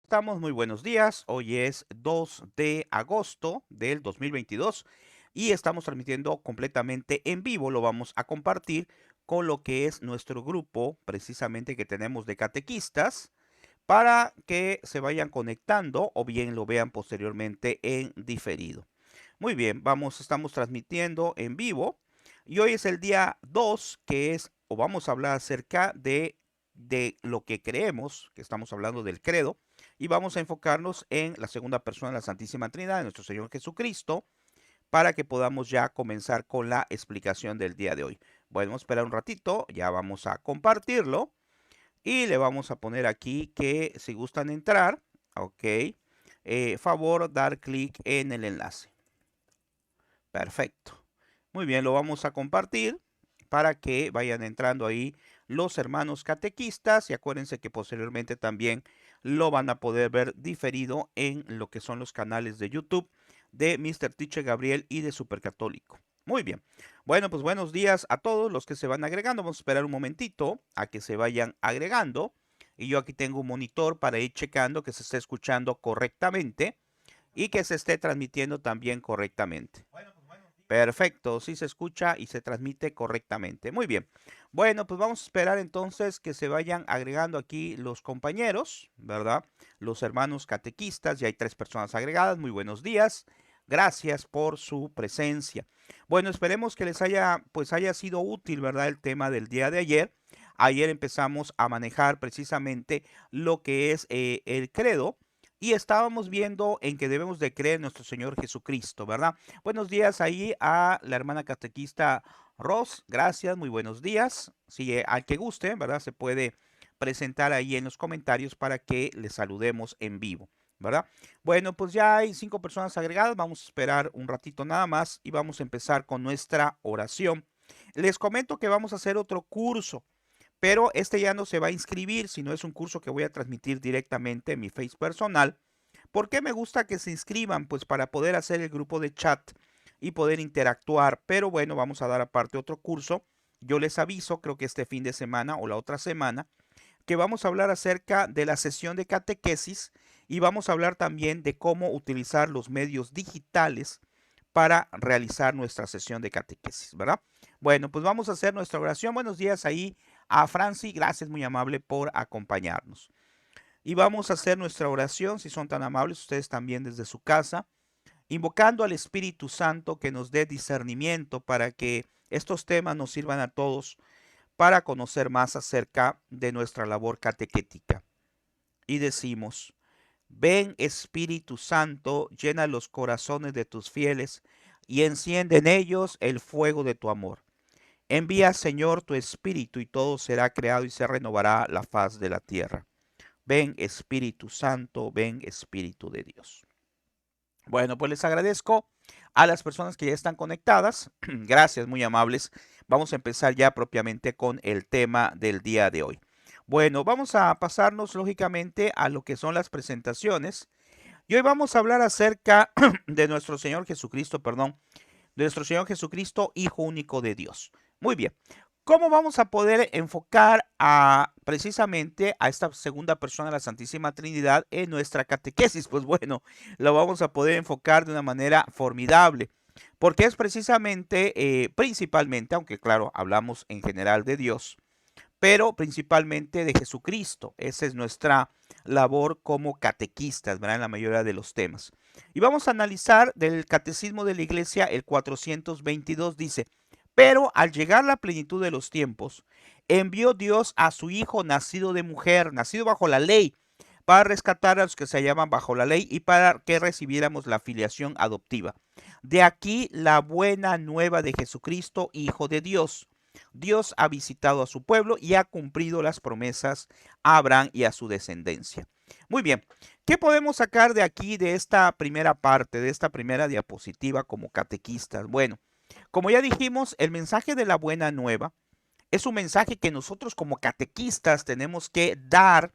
Estamos muy buenos días. Hoy es 2 de agosto del 2022 y estamos transmitiendo completamente en vivo. Lo vamos a compartir con lo que es nuestro grupo, precisamente que tenemos de catequistas, para que se vayan conectando o bien lo vean posteriormente en diferido. Muy bien, estamos transmitiendo en vivo y hoy es el día 2 que es, o vamos a hablar acerca de lo que creemos, que estamos hablando del credo, y vamos a enfocarnos en la segunda persona de la Santísima Trinidad, de nuestro Señor Jesucristo, para que podamos ya comenzar con la explicación del día de hoy. Bueno, vamos a esperar un ratito, ya vamos a compartirlo y le vamos a poner aquí que si gustan entrar, ok, favor dar clic en el enlace. Perfecto. Muy bien, lo vamos a compartir para que vayan entrando ahí los hermanos catequistas y acuérdense que posteriormente también lo van a poder ver diferido en lo que son los canales de YouTube de Mr. Teacher Gabriel y de Supercatólico. Muy bien. Bueno, pues buenos días a todos los que se van agregando. Vamos a esperar un momentito a que se vayan agregando. Y yo aquí tengo un monitor para ir checando que se esté escuchando correctamente y que se esté transmitiendo también correctamente. Perfecto, sí se escucha y se transmite correctamente. Muy bien. Bueno, pues vamos a esperar entonces que se vayan agregando aquí los compañeros, ¿verdad? Los hermanos catequistas, ya hay 3 personas agregadas. Muy buenos días. Gracias por su presencia. Bueno, esperemos que les haya sido útil, ¿verdad? El tema del día de ayer. Ayer empezamos a manejar precisamente lo que es el credo y estábamos viendo en que debemos de creer en nuestro Señor Jesucristo, ¿verdad? Buenos días ahí a la hermana catequista Ross, gracias, muy buenos días. Si al que guste, ¿verdad? Se puede presentar ahí en los comentarios para que le saludemos en vivo, ¿verdad? Bueno, pues ya hay 5 personas agregadas, vamos a esperar un ratito nada más y vamos a empezar con nuestra oración. Les comento que vamos a hacer otro curso, pero este ya no se va a inscribir, sino es un curso que voy a transmitir directamente en mi Face personal. ¿Por qué me gusta que se inscriban? Pues para poder hacer el grupo de chat y poder interactuar. Pero bueno, vamos a dar aparte otro curso. Yo les aviso, creo que este fin de semana o la otra semana, que vamos a hablar acerca de la sesión de catequesis y vamos a hablar también de cómo utilizar los medios digitales para realizar nuestra sesión de catequesis, ¿verdad? Bueno, pues vamos a hacer nuestra oración. Buenos días ahí a Franci, gracias muy amable por acompañarnos. Y vamos a hacer nuestra oración, si son tan amables, ustedes también desde su casa, invocando al Espíritu Santo que nos dé discernimiento para que estos temas nos sirvan a todos para conocer más acerca de nuestra labor catequética. Y decimos, ven Espíritu Santo, llena los corazones de tus fieles y enciende en ellos el fuego de tu amor. Envía, Señor, tu Espíritu y todo será creado y se renovará la faz de la tierra. Ven Espíritu Santo, ven Espíritu de Dios. Bueno, pues les agradezco a las personas que ya están conectadas. Gracias, muy amables. Vamos a empezar ya propiamente con el tema del día de hoy. Bueno, vamos a pasarnos lógicamente a lo que son las presentaciones. Y hoy vamos a hablar acerca de nuestro Señor Jesucristo, perdón, de nuestro Señor Jesucristo, Hijo único de Dios. Muy bien. ¿Cómo vamos a poder enfocar precisamente a esta segunda persona de la Santísima Trinidad en nuestra catequesis? Pues bueno, lo vamos a poder enfocar de una manera formidable, porque es precisamente, principalmente, aunque claro, hablamos en general de Dios, pero principalmente de Jesucristo. Esa es nuestra labor como catequistas, ¿verdad? En la mayoría de los temas. Y vamos a analizar del Catecismo de la Iglesia, el 422 dice, pero al llegar la plenitud de los tiempos, envió Dios a su Hijo nacido de mujer, nacido bajo la ley, para rescatar a los que se hallaban bajo la ley y para que recibiéramos la filiación adoptiva. De aquí la buena nueva de Jesucristo, Hijo de Dios. Dios ha visitado a su pueblo y ha cumplido las promesas a Abraham y a su descendencia. Muy bien, ¿qué podemos sacar de aquí, de esta primera parte, de esta primera diapositiva como catequistas? Bueno, como ya dijimos, el mensaje de la buena nueva es un mensaje que nosotros como catequistas tenemos que dar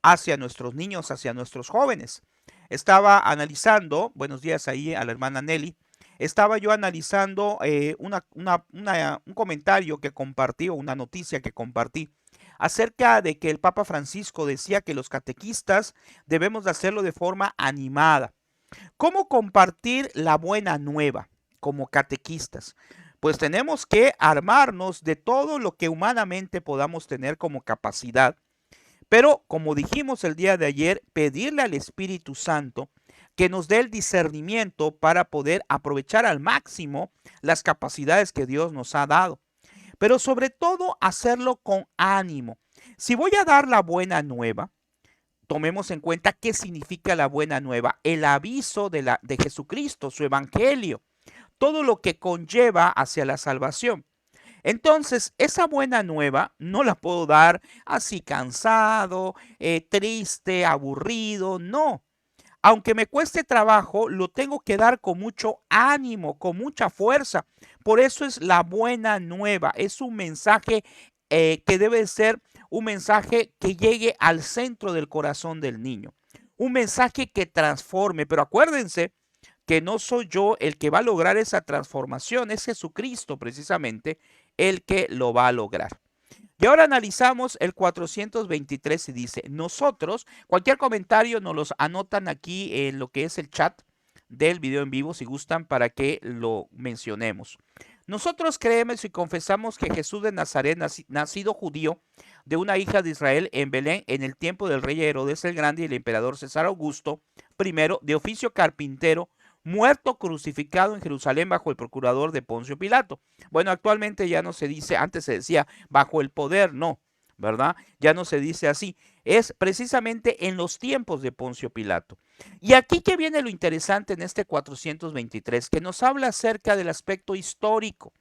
hacia nuestros niños, hacia nuestros jóvenes. Estaba analizando, buenos días ahí a la hermana Nelly, estaba yo analizando un comentario que compartí o una noticia que compartí acerca de que el Papa Francisco decía que los catequistas debemos de hacerlo de forma animada. ¿Cómo compartir la buena nueva como catequistas? Pues tenemos que armarnos de todo lo que humanamente podamos tener como capacidad, pero como dijimos el día de ayer, pedirle al Espíritu Santo que nos dé el discernimiento para poder aprovechar al máximo las capacidades que Dios nos ha dado. Pero sobre todo hacerlo con ánimo. Si voy a dar la buena nueva, tomemos en cuenta qué significa la buena nueva, el aviso de Jesucristo, su evangelio, todo lo que conlleva hacia la salvación. Entonces, esa buena nueva no la puedo dar así cansado, triste, aburrido, no. Aunque me cueste trabajo, lo tengo que dar con mucho ánimo, con mucha fuerza. Por eso es la buena nueva. Es un mensaje que debe ser un mensaje que llegue al centro del corazón del niño. Un mensaje que transforme. Pero acuérdense que no soy yo el que va a lograr esa transformación. Es Jesucristo precisamente el que lo va a lograr. Y ahora analizamos el 423 y dice, nosotros, cualquier comentario nos los anotan aquí en lo que es el chat del video en vivo si gustan para que lo mencionemos. Nosotros creemos y confesamos que Jesús de Nazaret, nacido judío de una hija de Israel en Belén en el tiempo del rey Herodes el Grande y el emperador César Augusto I, de oficio carpintero, muerto crucificado en Jerusalén bajo el procurador de Poncio Pilato. Bueno, actualmente ya no se dice, antes se decía bajo el poder, no, ¿verdad? Ya no se dice así. Es precisamente en los tiempos de Poncio Pilato. Y aquí que viene lo interesante en este 423, que nos habla acerca del aspecto histórico.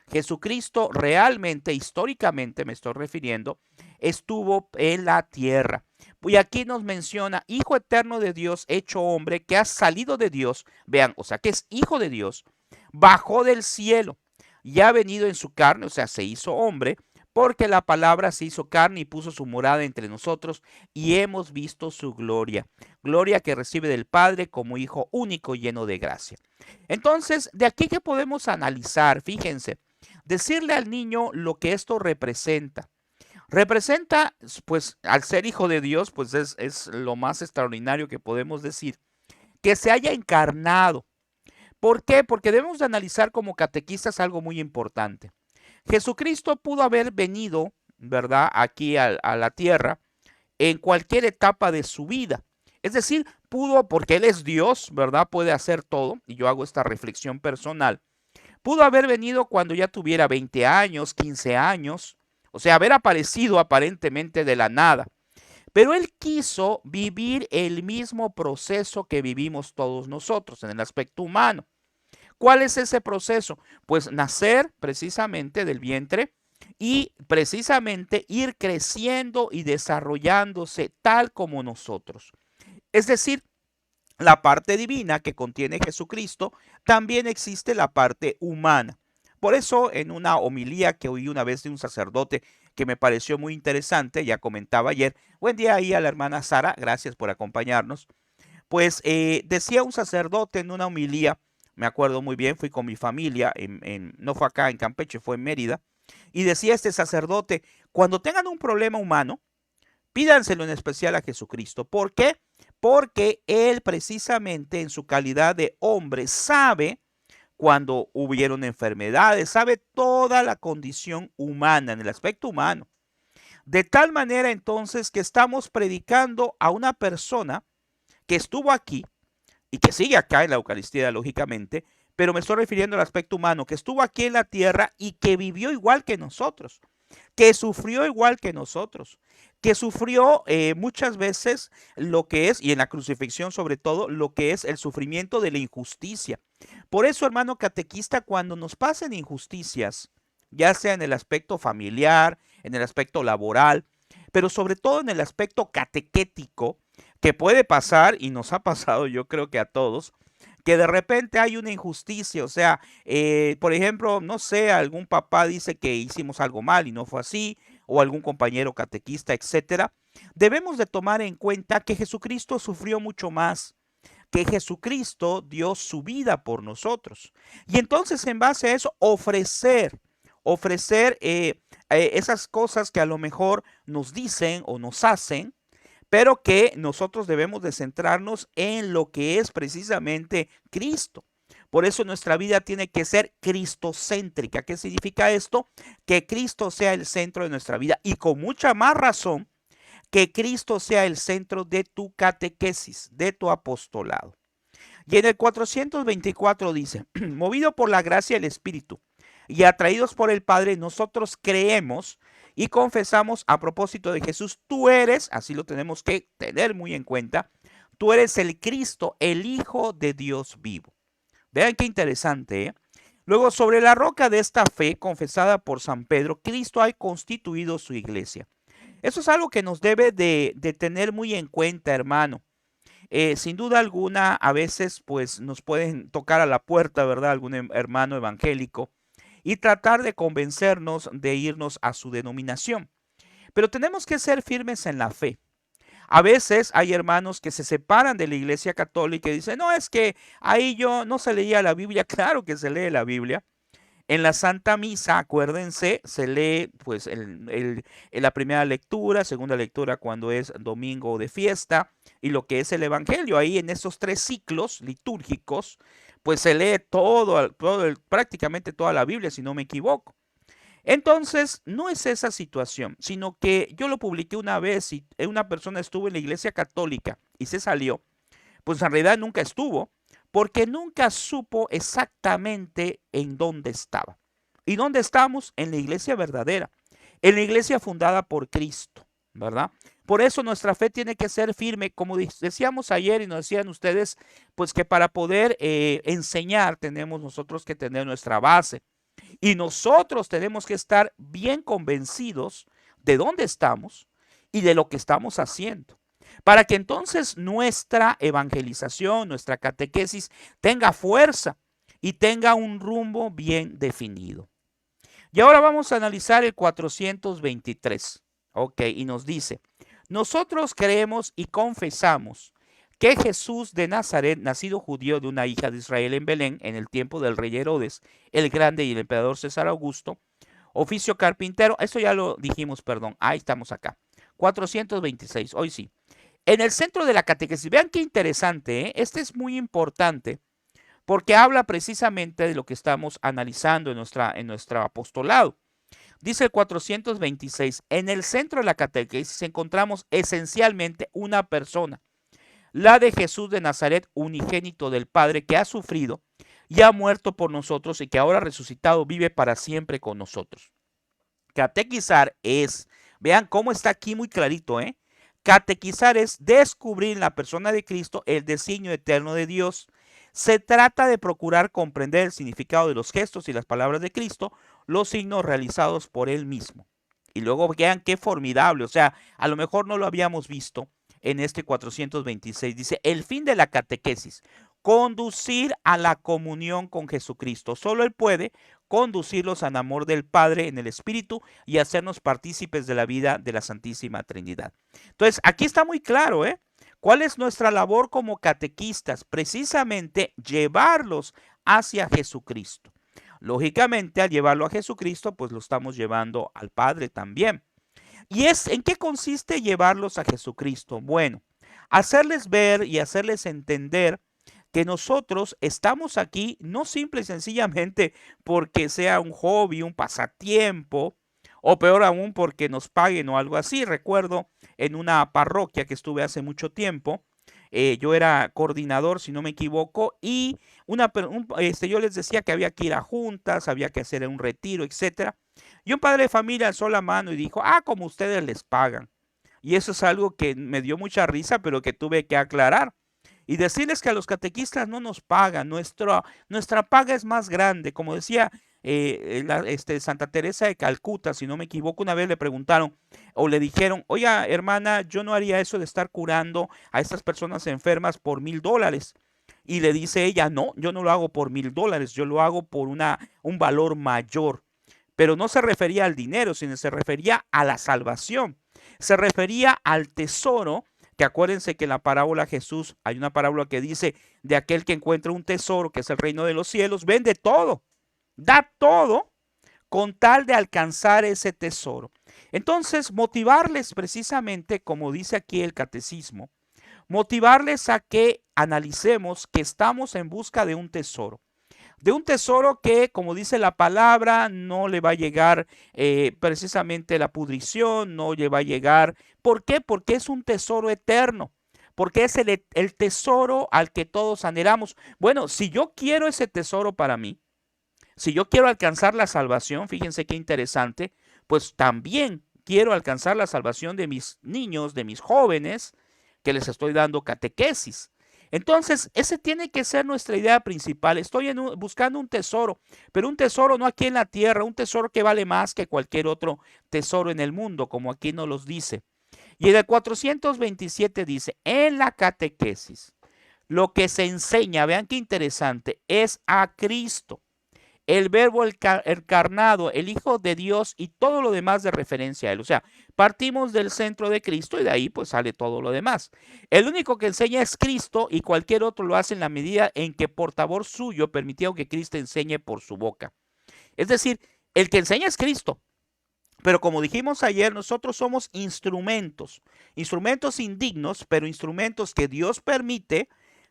Jesucristo realmente, históricamente me estoy refiriendo, estuvo en la tierra. Y aquí nos menciona Hijo eterno de Dios, hecho hombre, que ha salido de Dios. Vean, o sea, que es Hijo de Dios, bajó del cielo y ha venido en su carne, o sea, se hizo hombre, porque la palabra se hizo carne y puso su morada entre nosotros y hemos visto su gloria. Gloria que recibe del Padre como Hijo único lleno de gracia. Entonces, de aquí que podemos analizar, fíjense, decirle al niño lo que esto representa. Representa, pues, al ser hijo de Dios, pues es lo más extraordinario que podemos decir, que se haya encarnado. ¿Por qué? Porque debemos de analizar como catequistas algo muy importante. Jesucristo pudo haber venido, ¿verdad?, aquí a la tierra en cualquier etapa de su vida. Es decir, pudo, porque Él es Dios, ¿verdad?, puede hacer todo, y yo hago esta reflexión personal. Pudo haber venido cuando ya tuviera 20 años, 15 años, o sea, haber aparecido aparentemente de la nada. Pero Él quiso vivir el mismo proceso que vivimos todos nosotros en el aspecto humano. ¿Cuál es ese proceso? Pues nacer precisamente del vientre y precisamente ir creciendo y desarrollándose tal como nosotros. Es decir, la parte divina que contiene Jesucristo, también existe la parte humana. Por eso, en una homilía que oí una vez de un sacerdote que me pareció muy interesante, ya comentaba ayer, buen día ahí a la hermana Sara, gracias por acompañarnos, pues decía un sacerdote en una homilía, me acuerdo muy bien, fui con mi familia, no fue acá en Campeche, fue en Mérida, y decía este sacerdote, cuando tengan un problema humano, pídanselo en especial a Jesucristo. ¿Por qué? Porque Él precisamente en su calidad de hombre sabe cuando hubieron enfermedades, sabe toda la condición humana, en el aspecto humano. De tal manera entonces que estamos predicando a una persona que estuvo aquí y que sigue acá en la Eucaristía, lógicamente, pero me estoy refiriendo al aspecto humano, que estuvo aquí en la tierra y que vivió igual que nosotros, que sufrió igual que nosotros, que sufrió muchas veces lo que es, y en la crucifixión sobre todo, lo que es el sufrimiento de la injusticia. Por eso, hermano catequista, cuando nos pasen injusticias, ya sea en el aspecto familiar, en el aspecto laboral, pero sobre todo en el aspecto catequético, que puede pasar, y nos ha pasado yo creo que a todos, que de repente hay una injusticia, o sea, por ejemplo, no sé, algún papá dice que hicimos algo mal y no fue así, o algún compañero catequista, etcétera. Debemos de tomar en cuenta que Jesucristo sufrió mucho más, que Jesucristo dio su vida por nosotros. Y entonces en base a eso ofrecer esas cosas que a lo mejor nos dicen o nos hacen, pero que nosotros debemos de centrarnos en lo que es precisamente Cristo. Por eso nuestra vida tiene que ser cristocéntrica. ¿Qué significa esto? Que Cristo sea el centro de nuestra vida y con mucha más razón que Cristo sea el centro de tu catequesis, de tu apostolado. Y en el 424 dice, movido por la gracia del Espíritu y atraídos por el Padre, nosotros creemos y confesamos a propósito de Jesús, tú eres, así lo tenemos que tener muy en cuenta, tú eres el Cristo, el Hijo de Dios vivo. Vean qué interesante, ¿eh? Luego, sobre la roca de esta fe confesada por San Pedro, Cristo ha constituido su iglesia. Eso es algo que nos debe de tener muy en cuenta, hermano. Sin duda alguna, a veces pues nos pueden tocar a la puerta, ¿verdad? Algún hermano evangélico y tratar de convencernos de irnos a su denominación. Pero tenemos que ser firmes en la fe. A veces hay hermanos que se separan de la iglesia católica y dicen, no, es que ahí yo no se leía la Biblia. Claro que se lee la Biblia. En la Santa Misa, acuérdense, se lee pues la primera lectura, segunda lectura cuando es domingo de fiesta y lo que es el Evangelio. Ahí en esos 3 ciclos litúrgicos, pues se lee prácticamente toda la Biblia, si no me equivoco. Entonces, no es esa situación, sino que yo lo publiqué una vez y una persona estuvo en la iglesia católica y se salió, pues en realidad nunca estuvo, porque nunca supo exactamente en dónde estaba. ¿Y dónde estamos? En la iglesia verdadera, en la iglesia fundada por Cristo, ¿verdad? Por eso nuestra fe tiene que ser firme, como decíamos ayer y nos decían ustedes, pues que para poder enseñar tenemos nosotros que tener nuestra base. Y nosotros tenemos que estar bien convencidos de dónde estamos y de lo que estamos haciendo, para que entonces nuestra evangelización, nuestra catequesis tenga fuerza y tenga un rumbo bien definido. Y ahora vamos a analizar el 423. Ok, y nos dice, nosotros creemos y confesamos que Jesús de Nazaret, nacido judío de una hija de Israel en Belén, en el tiempo del rey Herodes, el grande y el emperador César Augusto, oficio carpintero, eso ya lo dijimos, perdón, ahí estamos acá, 426, hoy sí. En el centro de la catequesis, vean qué interesante, ¿eh? Este es muy importante porque habla precisamente de lo que estamos analizando en nuestro apostolado. Dice el 426, en el centro de la catequesis encontramos esencialmente una persona, la de Jesús de Nazaret, unigénito del Padre, que ha sufrido y ha muerto por nosotros y que ahora resucitado vive para siempre con nosotros. Catequizar es, vean cómo está aquí muy clarito, ¿eh? Catequizar es descubrir en la persona de Cristo el designio eterno de Dios. Se trata de procurar comprender el significado de los gestos y las palabras de Cristo, los signos realizados por Él mismo. Y luego vean qué formidable, o sea, a lo mejor no lo habíamos visto en este 426. Dice, el fin de la catequesis, conducir a la comunión con Jesucristo. Solo Él puede conducirlos al amor del Padre en el Espíritu y hacernos partícipes de la vida de la Santísima Trinidad. Entonces, aquí está muy claro, ¿eh? ¿Cuál es nuestra labor como catequistas? Precisamente llevarlos hacia Jesucristo. Lógicamente, al llevarlo a Jesucristo, pues lo estamos llevando al Padre también. ¿Y en qué consiste llevarlos a Jesucristo? Bueno, hacerles ver y hacerles entender que nosotros estamos aquí no simple y sencillamente porque sea un hobby, un pasatiempo, o peor aún porque nos paguen o algo así. Recuerdo en una parroquia que estuve hace mucho tiempo, yo era coordinador, si no me equivoco, y yo les decía que había que ir a juntas, había que hacer un retiro, etcétera. Y un padre de familia alzó la mano y dijo, como ustedes les pagan. Y eso es algo que me dio mucha risa, pero que tuve que aclarar. Y decirles que a los catequistas no nos pagan, nuestra paga es más grande. Como decía Santa Teresa de Calcuta, si no me equivoco, una vez le preguntaron o le dijeron, oiga hermana, yo no haría eso de estar curando a estas personas enfermas por $1000. Y le dice ella, no, yo no lo hago por $1000, yo lo hago por un valor mayor. Pero no se refería al dinero, sino se refería a la salvación. Se refería al tesoro, que acuérdense que en la parábola Jesús, hay una parábola que dice, de aquel que encuentra un tesoro, que es el reino de los cielos, vende todo, da todo con tal de alcanzar ese tesoro. Entonces, motivarles precisamente, como dice aquí el catecismo, motivarles a que analicemos que estamos en busca de un tesoro que, como dice la palabra, no le va a llegar precisamente la pudrición, no le va a llegar. ¿Por qué? Porque es un tesoro eterno, porque es el tesoro al que todos anhelamos. Bueno, si yo quiero ese tesoro para mí, si yo quiero alcanzar la salvación, fíjense qué interesante, pues también quiero alcanzar la salvación de mis niños, de mis jóvenes, que les estoy dando catequesis. Entonces, ese tiene que ser nuestra idea principal. Estoy buscando un tesoro, pero un tesoro no aquí en la tierra, un tesoro que vale más que cualquier otro tesoro en el mundo, como aquí nos los dice. Y en el 427 dice, en la catequesis, lo que se enseña, vean qué interesante, es a Cristo, el verbo encarnado, el Hijo de Dios y todo lo demás de referencia a Él. O sea, partimos del centro de Cristo y de ahí pues sale todo lo demás. El único que enseña es Cristo y cualquier otro lo hace en la medida en que portavoz suyo permitió que Cristo enseñe por su boca. Es decir, el que enseña es Cristo. Pero como dijimos ayer, nosotros somos instrumentos, instrumentos indignos, pero instrumentos que Dios permite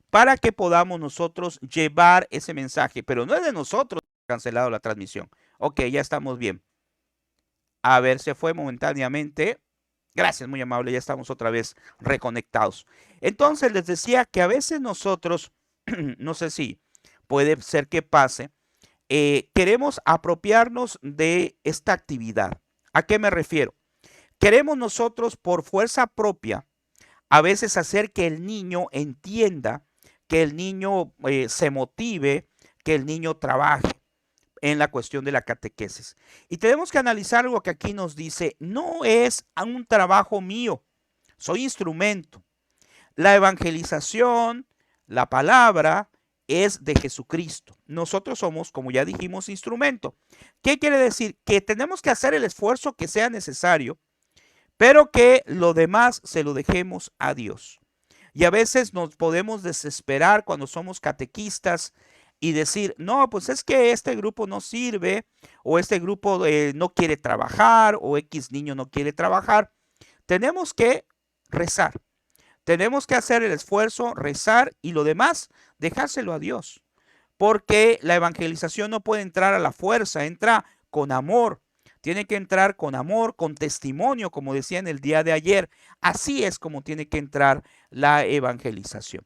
para que podamos nosotros llevar ese mensaje. Pero no es de nosotros cancelado la transmisión. Ok, ya estamos bien. A ver, se fue momentáneamente. Gracias, muy amable, ya estamos otra vez reconectados. Entonces les decía que a veces nosotros, no sé si puede ser que pase, queremos apropiarnos de esta actividad. ¿A qué me refiero? Queremos nosotros por fuerza propia a veces hacer que el niño entienda, que el niño se motive, que el niño trabaje en la cuestión de la catequesis. Y tenemos que analizar algo que aquí nos dice, no es un trabajo mío, soy instrumento. La evangelización, la palabra, es de Jesucristo. Nosotros somos, como ya dijimos, instrumento. ¿Qué quiere decir? Que tenemos que hacer el esfuerzo que sea necesario, pero que lo demás se lo dejemos a Dios. Y a veces nos podemos desesperar cuando somos catequistas y decir, no, pues es que este grupo no sirve, o este grupo no quiere trabajar, o X niño no quiere trabajar. Tenemos que rezar. Tenemos que hacer el esfuerzo, rezar y lo demás, dejárselo a Dios. Porque la evangelización no puede entrar a la fuerza, entra con amor. Tiene que entrar con amor, con testimonio, como decía en el día de ayer. Así es como tiene que entrar la evangelización.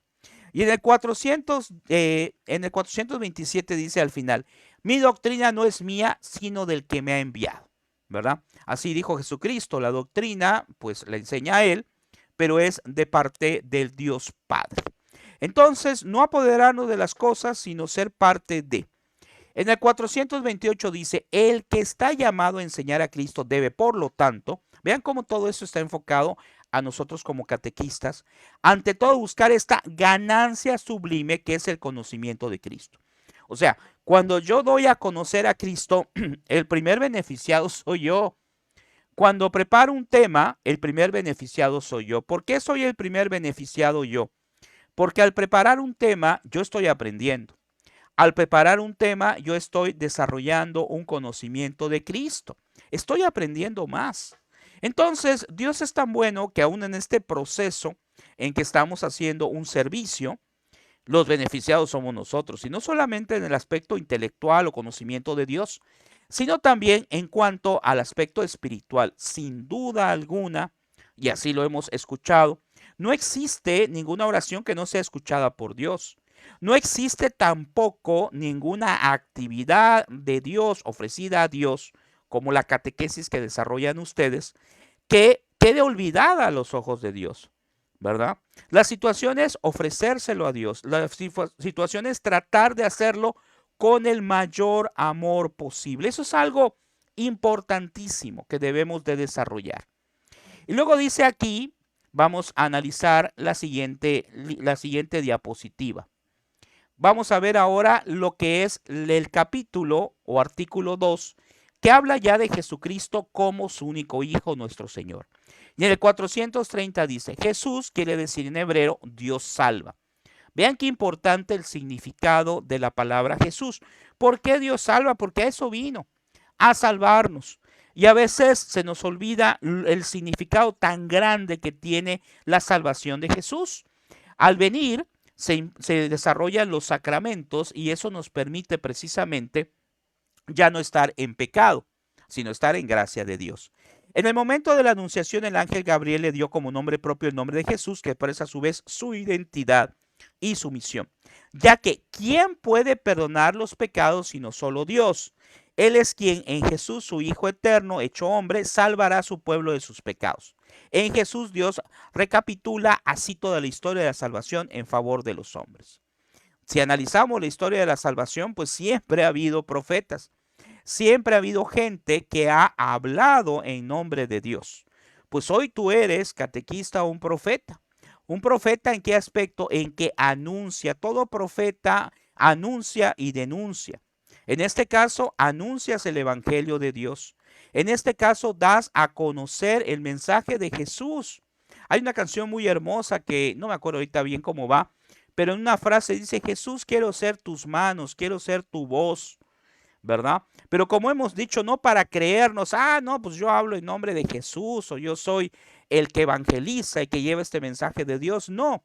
Y en el 427 dice al final, mi doctrina no es mía, sino del que me ha enviado, ¿verdad? Así dijo Jesucristo, la doctrina pues la enseña a Él, pero es de parte del Dios Padre. Entonces, no apoderarnos de las cosas, sino ser parte de. En el 428 dice, el que está llamado a enseñar a Cristo debe, por lo tanto, vean cómo todo eso está enfocado a nosotros como catequistas, ante todo buscar esta ganancia sublime que es el conocimiento de Cristo. O sea, cuando yo doy a conocer a Cristo, el primer beneficiado soy yo. Cuando preparo un tema, el primer beneficiado soy yo. ¿Por qué soy el primer beneficiado yo? Porque al preparar un tema, yo estoy aprendiendo. Al preparar un tema, yo estoy desarrollando un conocimiento de Cristo. Estoy aprendiendo más. Entonces, Dios es tan bueno que aún en este proceso en que estamos haciendo un servicio, los beneficiados somos nosotros, y no solamente en el aspecto intelectual o conocimiento de Dios, sino también en cuanto al aspecto espiritual. Sin duda alguna, y así lo hemos escuchado, no existe ninguna oración que no sea escuchada por Dios. No existe tampoco ninguna actividad de Dios ofrecida a Dios, como la catequesis que desarrollan ustedes, que quede olvidada a los ojos de Dios, ¿verdad? La situación es ofrecérselo a Dios. La situación es tratar de hacerlo con el mayor amor posible. Eso es algo importantísimo que debemos de desarrollar. Y luego dice aquí, vamos a analizar la siguiente diapositiva. Vamos a ver ahora lo que es el capítulo o artículo 2, que habla ya de Jesucristo como su único Hijo, nuestro Señor. Y en el 430 dice, Jesús quiere decir en hebreo, Dios salva. Vean qué importante el significado de la palabra Jesús. ¿Por qué Dios salva? Porque a eso vino, a salvarnos. Y a veces se nos olvida el significado tan grande que tiene la salvación de Jesús. Al venir, se desarrollan los sacramentos y eso nos permite precisamente ya no estar en pecado, sino estar en gracia de Dios. En el momento de la anunciación, el ángel Gabriel le dio como nombre propio el nombre de Jesús, que expresa a su vez su identidad y su misión, ya que ¿quién puede perdonar los pecados sino solo Dios? Él es quien en Jesús, su Hijo eterno, hecho hombre, salvará a su pueblo de sus pecados. En Jesús Dios recapitula así toda la historia de la salvación en favor de los hombres. Si analizamos la historia de la salvación, pues siempre ha habido profetas, siempre ha habido gente que ha hablado en nombre de Dios. Pues hoy tú eres catequista o un profeta. ¿Un profeta en qué aspecto? En que anuncia. Todo profeta anuncia y denuncia. En este caso, anuncias el Evangelio de Dios. En este caso, das a conocer el mensaje de Jesús. Hay una canción muy hermosa que no me acuerdo ahorita bien cómo va, pero en una frase dice: Jesús, quiero ser tus manos, quiero ser tu voz, ¿verdad? Pero como hemos dicho, no para creernos, no, pues yo hablo en nombre de Jesús o yo soy el que evangeliza y que lleva este mensaje de Dios. No.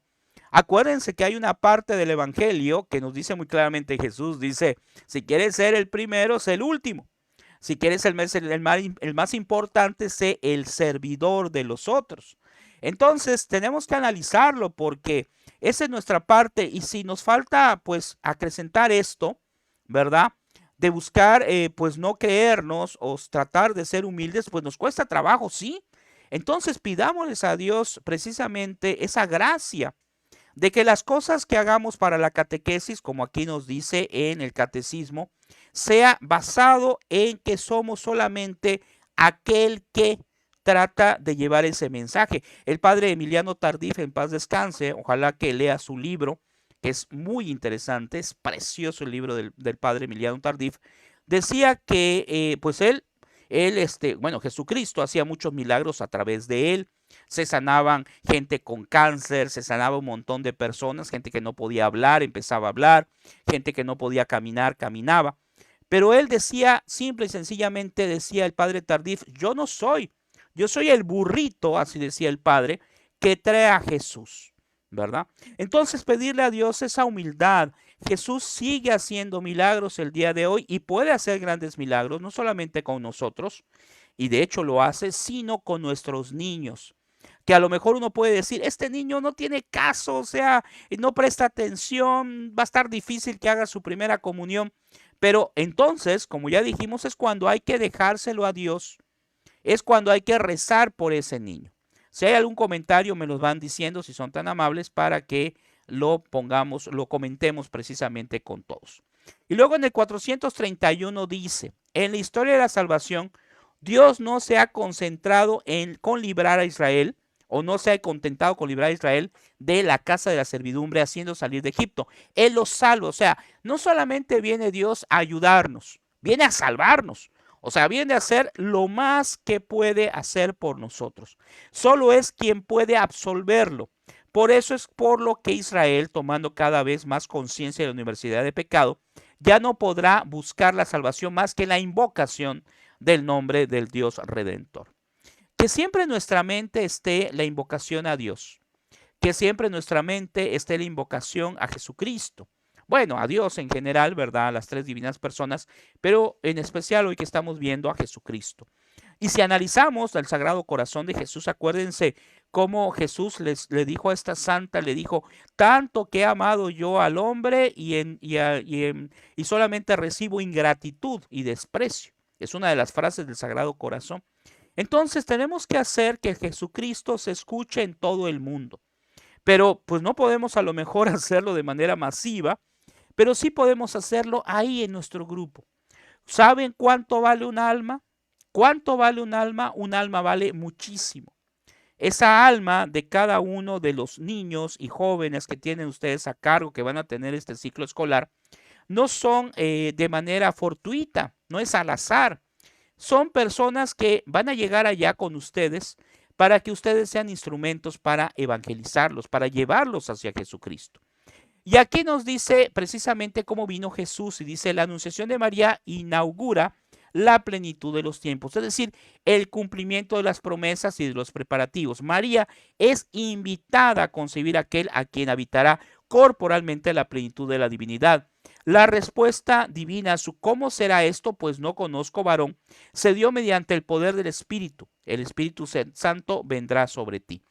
Acuérdense que hay una parte del Evangelio que nos dice muy claramente Jesús, dice: si quieres ser el primero, sé el último. Si quieres el más importante, sé el servidor de los otros. Entonces tenemos que analizarlo porque esa es nuestra parte y si nos falta pues acrecentar esto, ¿verdad? De buscar pues no creernos o tratar de ser humildes, pues nos cuesta trabajo, ¿sí? Entonces pidámosles a Dios precisamente esa gracia de que las cosas que hagamos para la catequesis, como aquí nos dice en el catecismo, sea basado en que somos solamente aquel que trata de llevar ese mensaje. El padre Emiliano Tardif, en paz descanse, ojalá que lea su libro, que es muy interesante, es precioso el libro del padre Emiliano Tardif, decía que pues bueno, Jesucristo hacía muchos milagros a través de él, se sanaban gente con cáncer, se sanaba un montón de personas, gente que no podía hablar, empezaba a hablar, gente que no podía caminar, caminaba. Pero él decía, simple y sencillamente decía el padre Tardif, yo soy el burrito, así decía el padre, que trae a Jesús, ¿verdad? Entonces pedirle a Dios esa humildad. Jesús sigue haciendo milagros el día de hoy y puede hacer grandes milagros, no solamente con nosotros, y de hecho lo hace, sino con nuestros niños. Que a lo mejor uno puede decir, este niño no tiene caso, o sea, no presta atención, va a estar difícil que haga su primera comunión. Pero entonces, como ya dijimos, es cuando hay que dejárselo a Dios, es cuando hay que rezar por ese niño. Si hay algún comentario, me los van diciendo si son tan amables para que lo pongamos, lo comentemos precisamente con todos. Y luego en el 431 dice, en la historia de la salvación, Dios no se ha concentrado con librar a Israel, o no se ha contentado con librar a Israel de la casa de la servidumbre, haciendo salir de Egipto. Él los salva, o sea, no solamente viene Dios a ayudarnos, viene a salvarnos. O sea, viene a hacer lo más que puede hacer por nosotros. Solo es quien puede absolverlo. Por eso es por lo que Israel, tomando cada vez más conciencia de la universidad de pecado, ya no podrá buscar la salvación más que la invocación del nombre del Dios Redentor. Que siempre en nuestra mente esté la invocación a Dios. Que siempre en nuestra mente esté la invocación a Jesucristo. Bueno, a Dios en general, ¿verdad? A las tres divinas personas, pero en especial hoy que estamos viendo a Jesucristo. Y si analizamos el Sagrado Corazón de Jesús, acuérdense cómo Jesús le dijo a esta santa, le dijo, tanto que he amado yo al hombre y solamente recibo ingratitud y desprecio. Es una de las frases del Sagrado Corazón. Entonces tenemos que hacer que Jesucristo se escuche en todo el mundo. Pero pues no podemos a lo mejor hacerlo de manera masiva, pero sí podemos hacerlo ahí en nuestro grupo. ¿Saben cuánto vale un alma? ¿Cuánto vale un alma? Un alma vale muchísimo. Esa alma de cada uno de los niños y jóvenes que tienen ustedes a cargo, que van a tener este ciclo escolar, no son de manera fortuita, no es al azar. Son personas que van a llegar allá con ustedes para que ustedes sean instrumentos para evangelizarlos, para llevarlos hacia Jesucristo. Y aquí nos dice precisamente cómo vino Jesús y dice, la anunciación de María inaugura la plenitud de los tiempos, es decir, el cumplimiento de las promesas y de los preparativos. María es invitada a concebir aquel a quien habitará corporalmente la plenitud de la divinidad. La respuesta divina a su ¿cómo será esto? Pues no conozco varón, se dio mediante el poder del Espíritu. El Espíritu Santo vendrá sobre ti.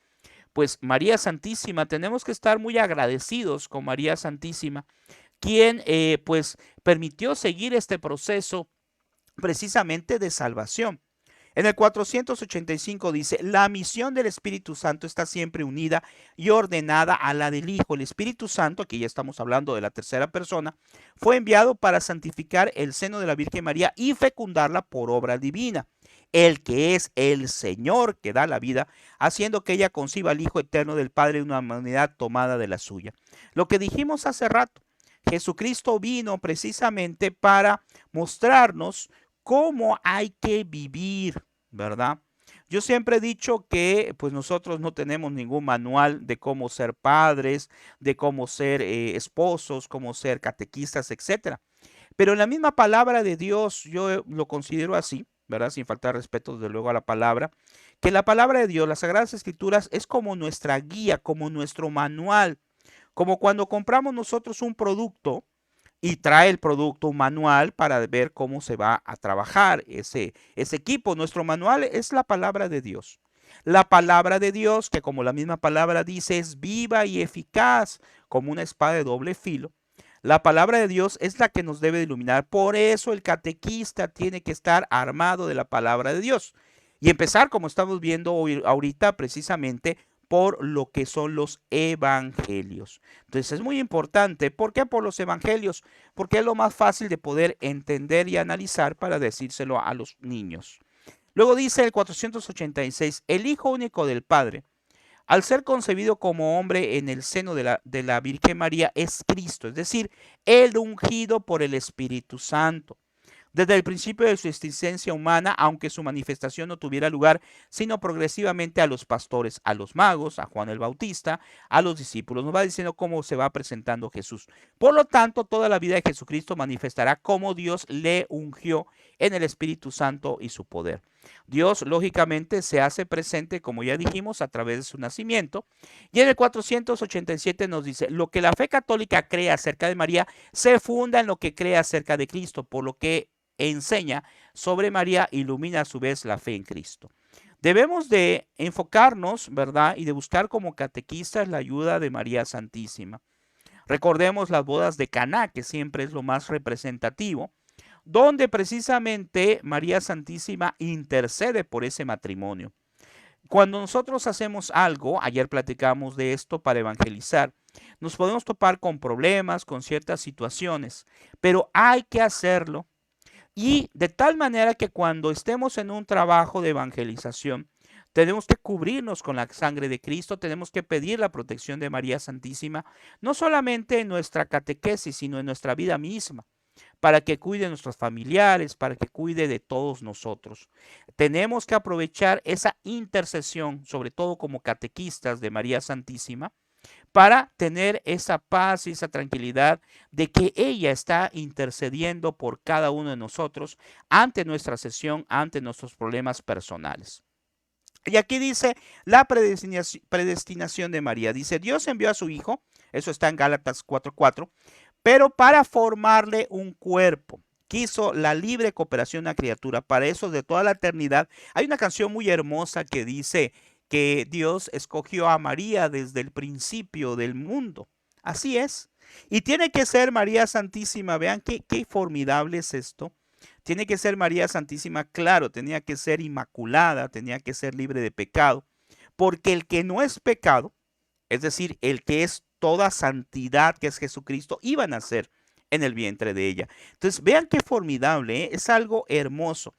Pues María Santísima, tenemos que estar muy agradecidos con María Santísima, quien pues permitió seguir este proceso precisamente de salvación. En el 485 dice, la misión del Espíritu Santo está siempre unida y ordenada a la del Hijo. El Espíritu Santo, aquí ya estamos hablando de la tercera persona, fue enviado para santificar el seno de la Virgen María y fecundarla por obra divina. El que es el Señor que da la vida, haciendo que ella conciba al Hijo eterno del Padre de una humanidad tomada de la suya. Lo que dijimos hace rato, Jesucristo vino precisamente para mostrarnos cómo hay que vivir, ¿verdad? Yo siempre he dicho que pues nosotros no tenemos ningún manual de cómo ser padres, de cómo ser esposos, cómo ser catequistas, etcétera. Pero en la misma palabra de Dios, yo lo considero así, ¿verdad? Sin faltar respeto desde luego a la palabra, que la palabra de Dios, las Sagradas Escrituras, es como nuestra guía, como nuestro manual, como cuando compramos nosotros un producto y trae el producto, un manual para ver cómo se va a trabajar ese equipo. Nuestro manual es la palabra de Dios. La palabra de Dios, que como la misma palabra dice, es viva y eficaz como una espada de doble filo. La palabra de Dios es la que nos debe de iluminar. Por eso el catequista tiene que estar armado de la palabra de Dios. Y empezar, como estamos viendo hoy, ahorita, precisamente por lo que son los evangelios. Entonces es muy importante. ¿Por qué por los evangelios? Porque es lo más fácil de poder entender y analizar para decírselo a los niños. Luego dice el 486, el Hijo único del Padre, al ser concebido como hombre en el seno de la Virgen María, es Cristo, es decir, el ungido por el Espíritu Santo. Desde el principio de su existencia humana, aunque su manifestación no tuviera lugar, sino progresivamente a los pastores, a los magos, a Juan el Bautista, a los discípulos. Nos va diciendo cómo se va presentando Jesús. Por lo tanto, toda la vida de Jesucristo manifestará cómo Dios le ungió en el Espíritu Santo y su poder. Dios, lógicamente, se hace presente, como ya dijimos, a través de su nacimiento. Y en el 487 nos dice, lo que la fe católica cree acerca de María se funda en lo que cree acerca de Cristo, por lo que enseña sobre María ilumina a su vez la fe en Cristo. Debemos de enfocarnos, ¿verdad? Y de buscar como catequistas la ayuda de María Santísima. Recordemos las bodas de Caná, que siempre es lo más representativo, donde precisamente María Santísima intercede por ese matrimonio. Cuando nosotros hacemos algo, ayer platicamos de esto para evangelizar, nos podemos topar con problemas, con ciertas situaciones, pero hay que hacerlo. Y de tal manera que cuando estemos en un trabajo de evangelización, tenemos que cubrirnos con la sangre de Cristo, tenemos que pedir la protección de María Santísima, no solamente en nuestra catequesis, sino en nuestra vida misma, para que cuide de nuestros familiares, para que cuide de todos nosotros. Tenemos que aprovechar esa intercesión, sobre todo como catequistas de María Santísima, para tener esa paz y esa tranquilidad de que ella está intercediendo por cada uno de nosotros ante nuestra sesión, ante nuestros problemas personales. Y aquí dice la predestinación de María. Dice, Dios envió a su Hijo, eso está en Gálatas 4:4, pero para formarle un cuerpo. Quiso la libre cooperación de una criatura. Para eso de toda la eternidad. Hay una canción muy hermosa que dice que Dios escogió a María desde el principio del mundo. Así es. Y tiene que ser María Santísima. Vean qué formidable es esto. Tiene que ser María Santísima, claro, tenía que ser inmaculada, tenía que ser libre de pecado. Porque el que no es pecado, es decir, el que es toda santidad, que es Jesucristo, iba a nacer en el vientre de ella. Entonces, vean qué formidable, ¿eh? Es algo hermoso.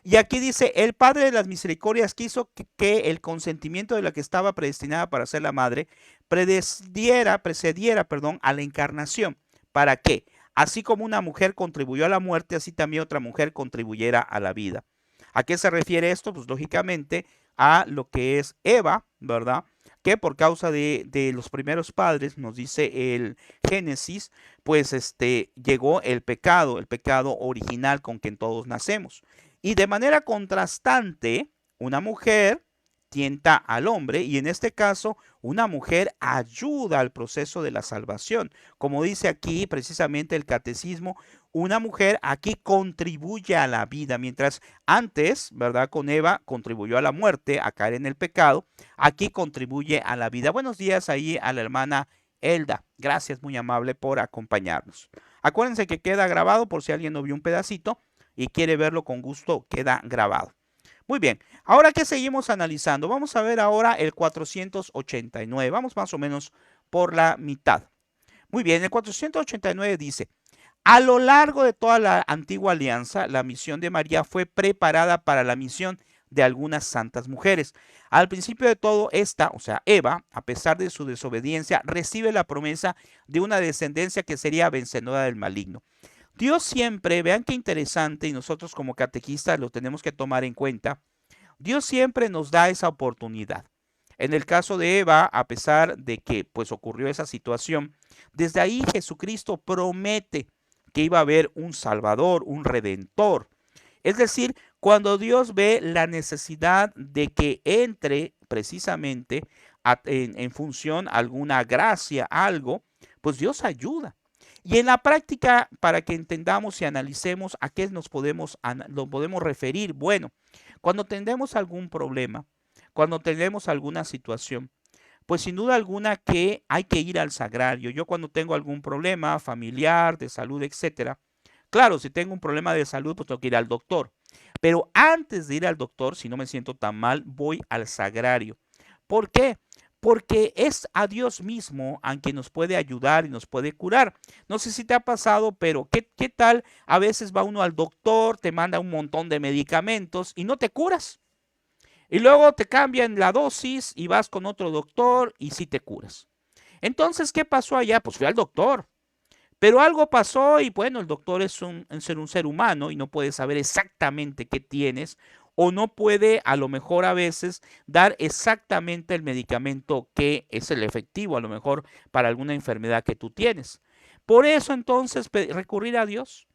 Y aquí dice, el Padre de las Misericordias quiso que el consentimiento de la que estaba predestinada para ser la madre precediera, a la encarnación. ¿Para qué? Así como una mujer contribuyó a la muerte, así también otra mujer contribuyera a la vida. ¿A qué se refiere esto? Pues lógicamente a lo que es Eva, ¿verdad? que por causa de los primeros padres, nos dice el Génesis, pues llegó el pecado original con quien todos nacemos. Y de manera contrastante, una mujer tienta al hombre y en este caso una mujer ayuda al proceso de la salvación. Como dice aquí precisamente el catecismo, una mujer aquí contribuye a la vida, mientras antes, ¿verdad? Con Eva contribuyó a la muerte, a caer en el pecado, aquí contribuye a la vida. Buenos días ahí a la hermana Elda. Gracias, muy amable por acompañarnos. Acuérdense que queda grabado por si alguien no vio un pedacito y quiere verlo con gusto, queda grabado. Muy bien, ahora que seguimos analizando, vamos a ver ahora el 489. Vamos más o menos por la mitad. Muy bien, el 489 dice, a lo largo de toda la antigua alianza, la misión de María fue preparada para la misión de algunas santas mujeres. Al principio de todo, esta, o sea, Eva, a pesar de su desobediencia, recibe la promesa de una descendencia que sería vencedora del maligno. Dios siempre, vean qué interesante, y nosotros como catequistas lo tenemos que tomar en cuenta, Dios siempre nos da esa oportunidad. En el caso de Eva, a pesar de que pues ocurrió esa situación, desde ahí Jesucristo promete que iba a haber un Salvador, un Redentor. Es decir, cuando Dios ve la necesidad de que entre precisamente en función alguna gracia, algo, pues Dios ayuda. Y en la práctica, para que entendamos y analicemos a qué nos podemos referir, bueno, cuando tenemos algún problema, cuando tenemos alguna situación, pues sin duda alguna que hay que ir al sagrario. Yo cuando tengo algún problema familiar, de salud, etcétera, claro, si tengo un problema de salud, pues tengo que ir al doctor. Pero antes de ir al doctor, si no me siento tan mal, voy al sagrario. ¿Por qué? Porque es a Dios mismo a quien nos puede ayudar y nos puede curar. No sé si te ha pasado, pero ¿qué tal? A veces va uno al doctor, te manda un montón de medicamentos y no te curas. Y luego te cambian la dosis y vas con otro doctor y sí te curas. Entonces, ¿qué pasó allá? Pues fui al doctor. Pero algo pasó y bueno, el doctor es un ser humano y no puede saber exactamente qué tienes o no puede a lo mejor a veces dar exactamente el medicamento que es el efectivo a lo mejor para alguna enfermedad que tú tienes. Por eso entonces recurrir a Dios.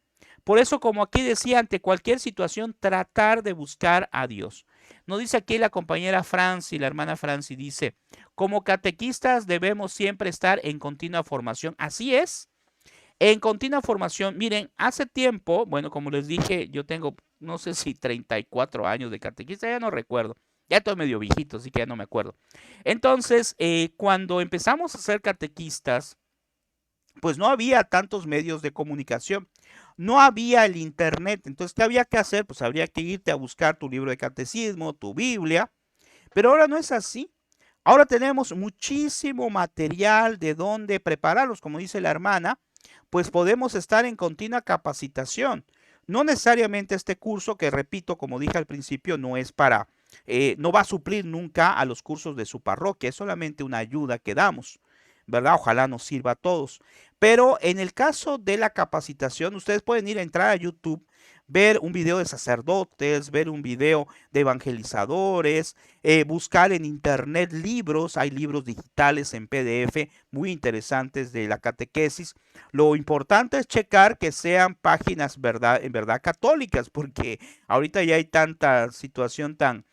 Por eso, como aquí decía, ante cualquier situación, tratar de buscar a Dios. Nos dice aquí la compañera Franci, la hermana Franci, dice, como catequistas debemos siempre estar en continua formación. Así es, en continua formación. Miren, hace tiempo, bueno, como les dije, yo tengo, no sé si 34 años de catequista, ya no recuerdo. Ya estoy medio viejito, así que ya no me acuerdo. Entonces, cuando empezamos a ser catequistas, pues no había tantos medios de comunicación. No había el internet. Entonces, ¿qué había que hacer? Pues habría que irte a buscar tu libro de catecismo, tu Biblia. Pero ahora no es así. Ahora tenemos muchísimo material de dónde prepararlos, como dice la hermana, pues podemos estar en continua capacitación. No necesariamente este curso, que repito, como dije al principio, no es para, no va a suplir nunca a los cursos de su parroquia, es solamente una ayuda que damos, ¿verdad? Ojalá nos sirva a todos. Pero en el caso de la capacitación, ustedes pueden ir a entrar a YouTube, ver un video de sacerdotes, ver un video de evangelizadores, buscar en internet libros, hay libros digitales en PDF muy interesantes de la catequesis. Lo importante es checar que sean páginas en verdad católicas, porque ahorita ya hay tanta situación tan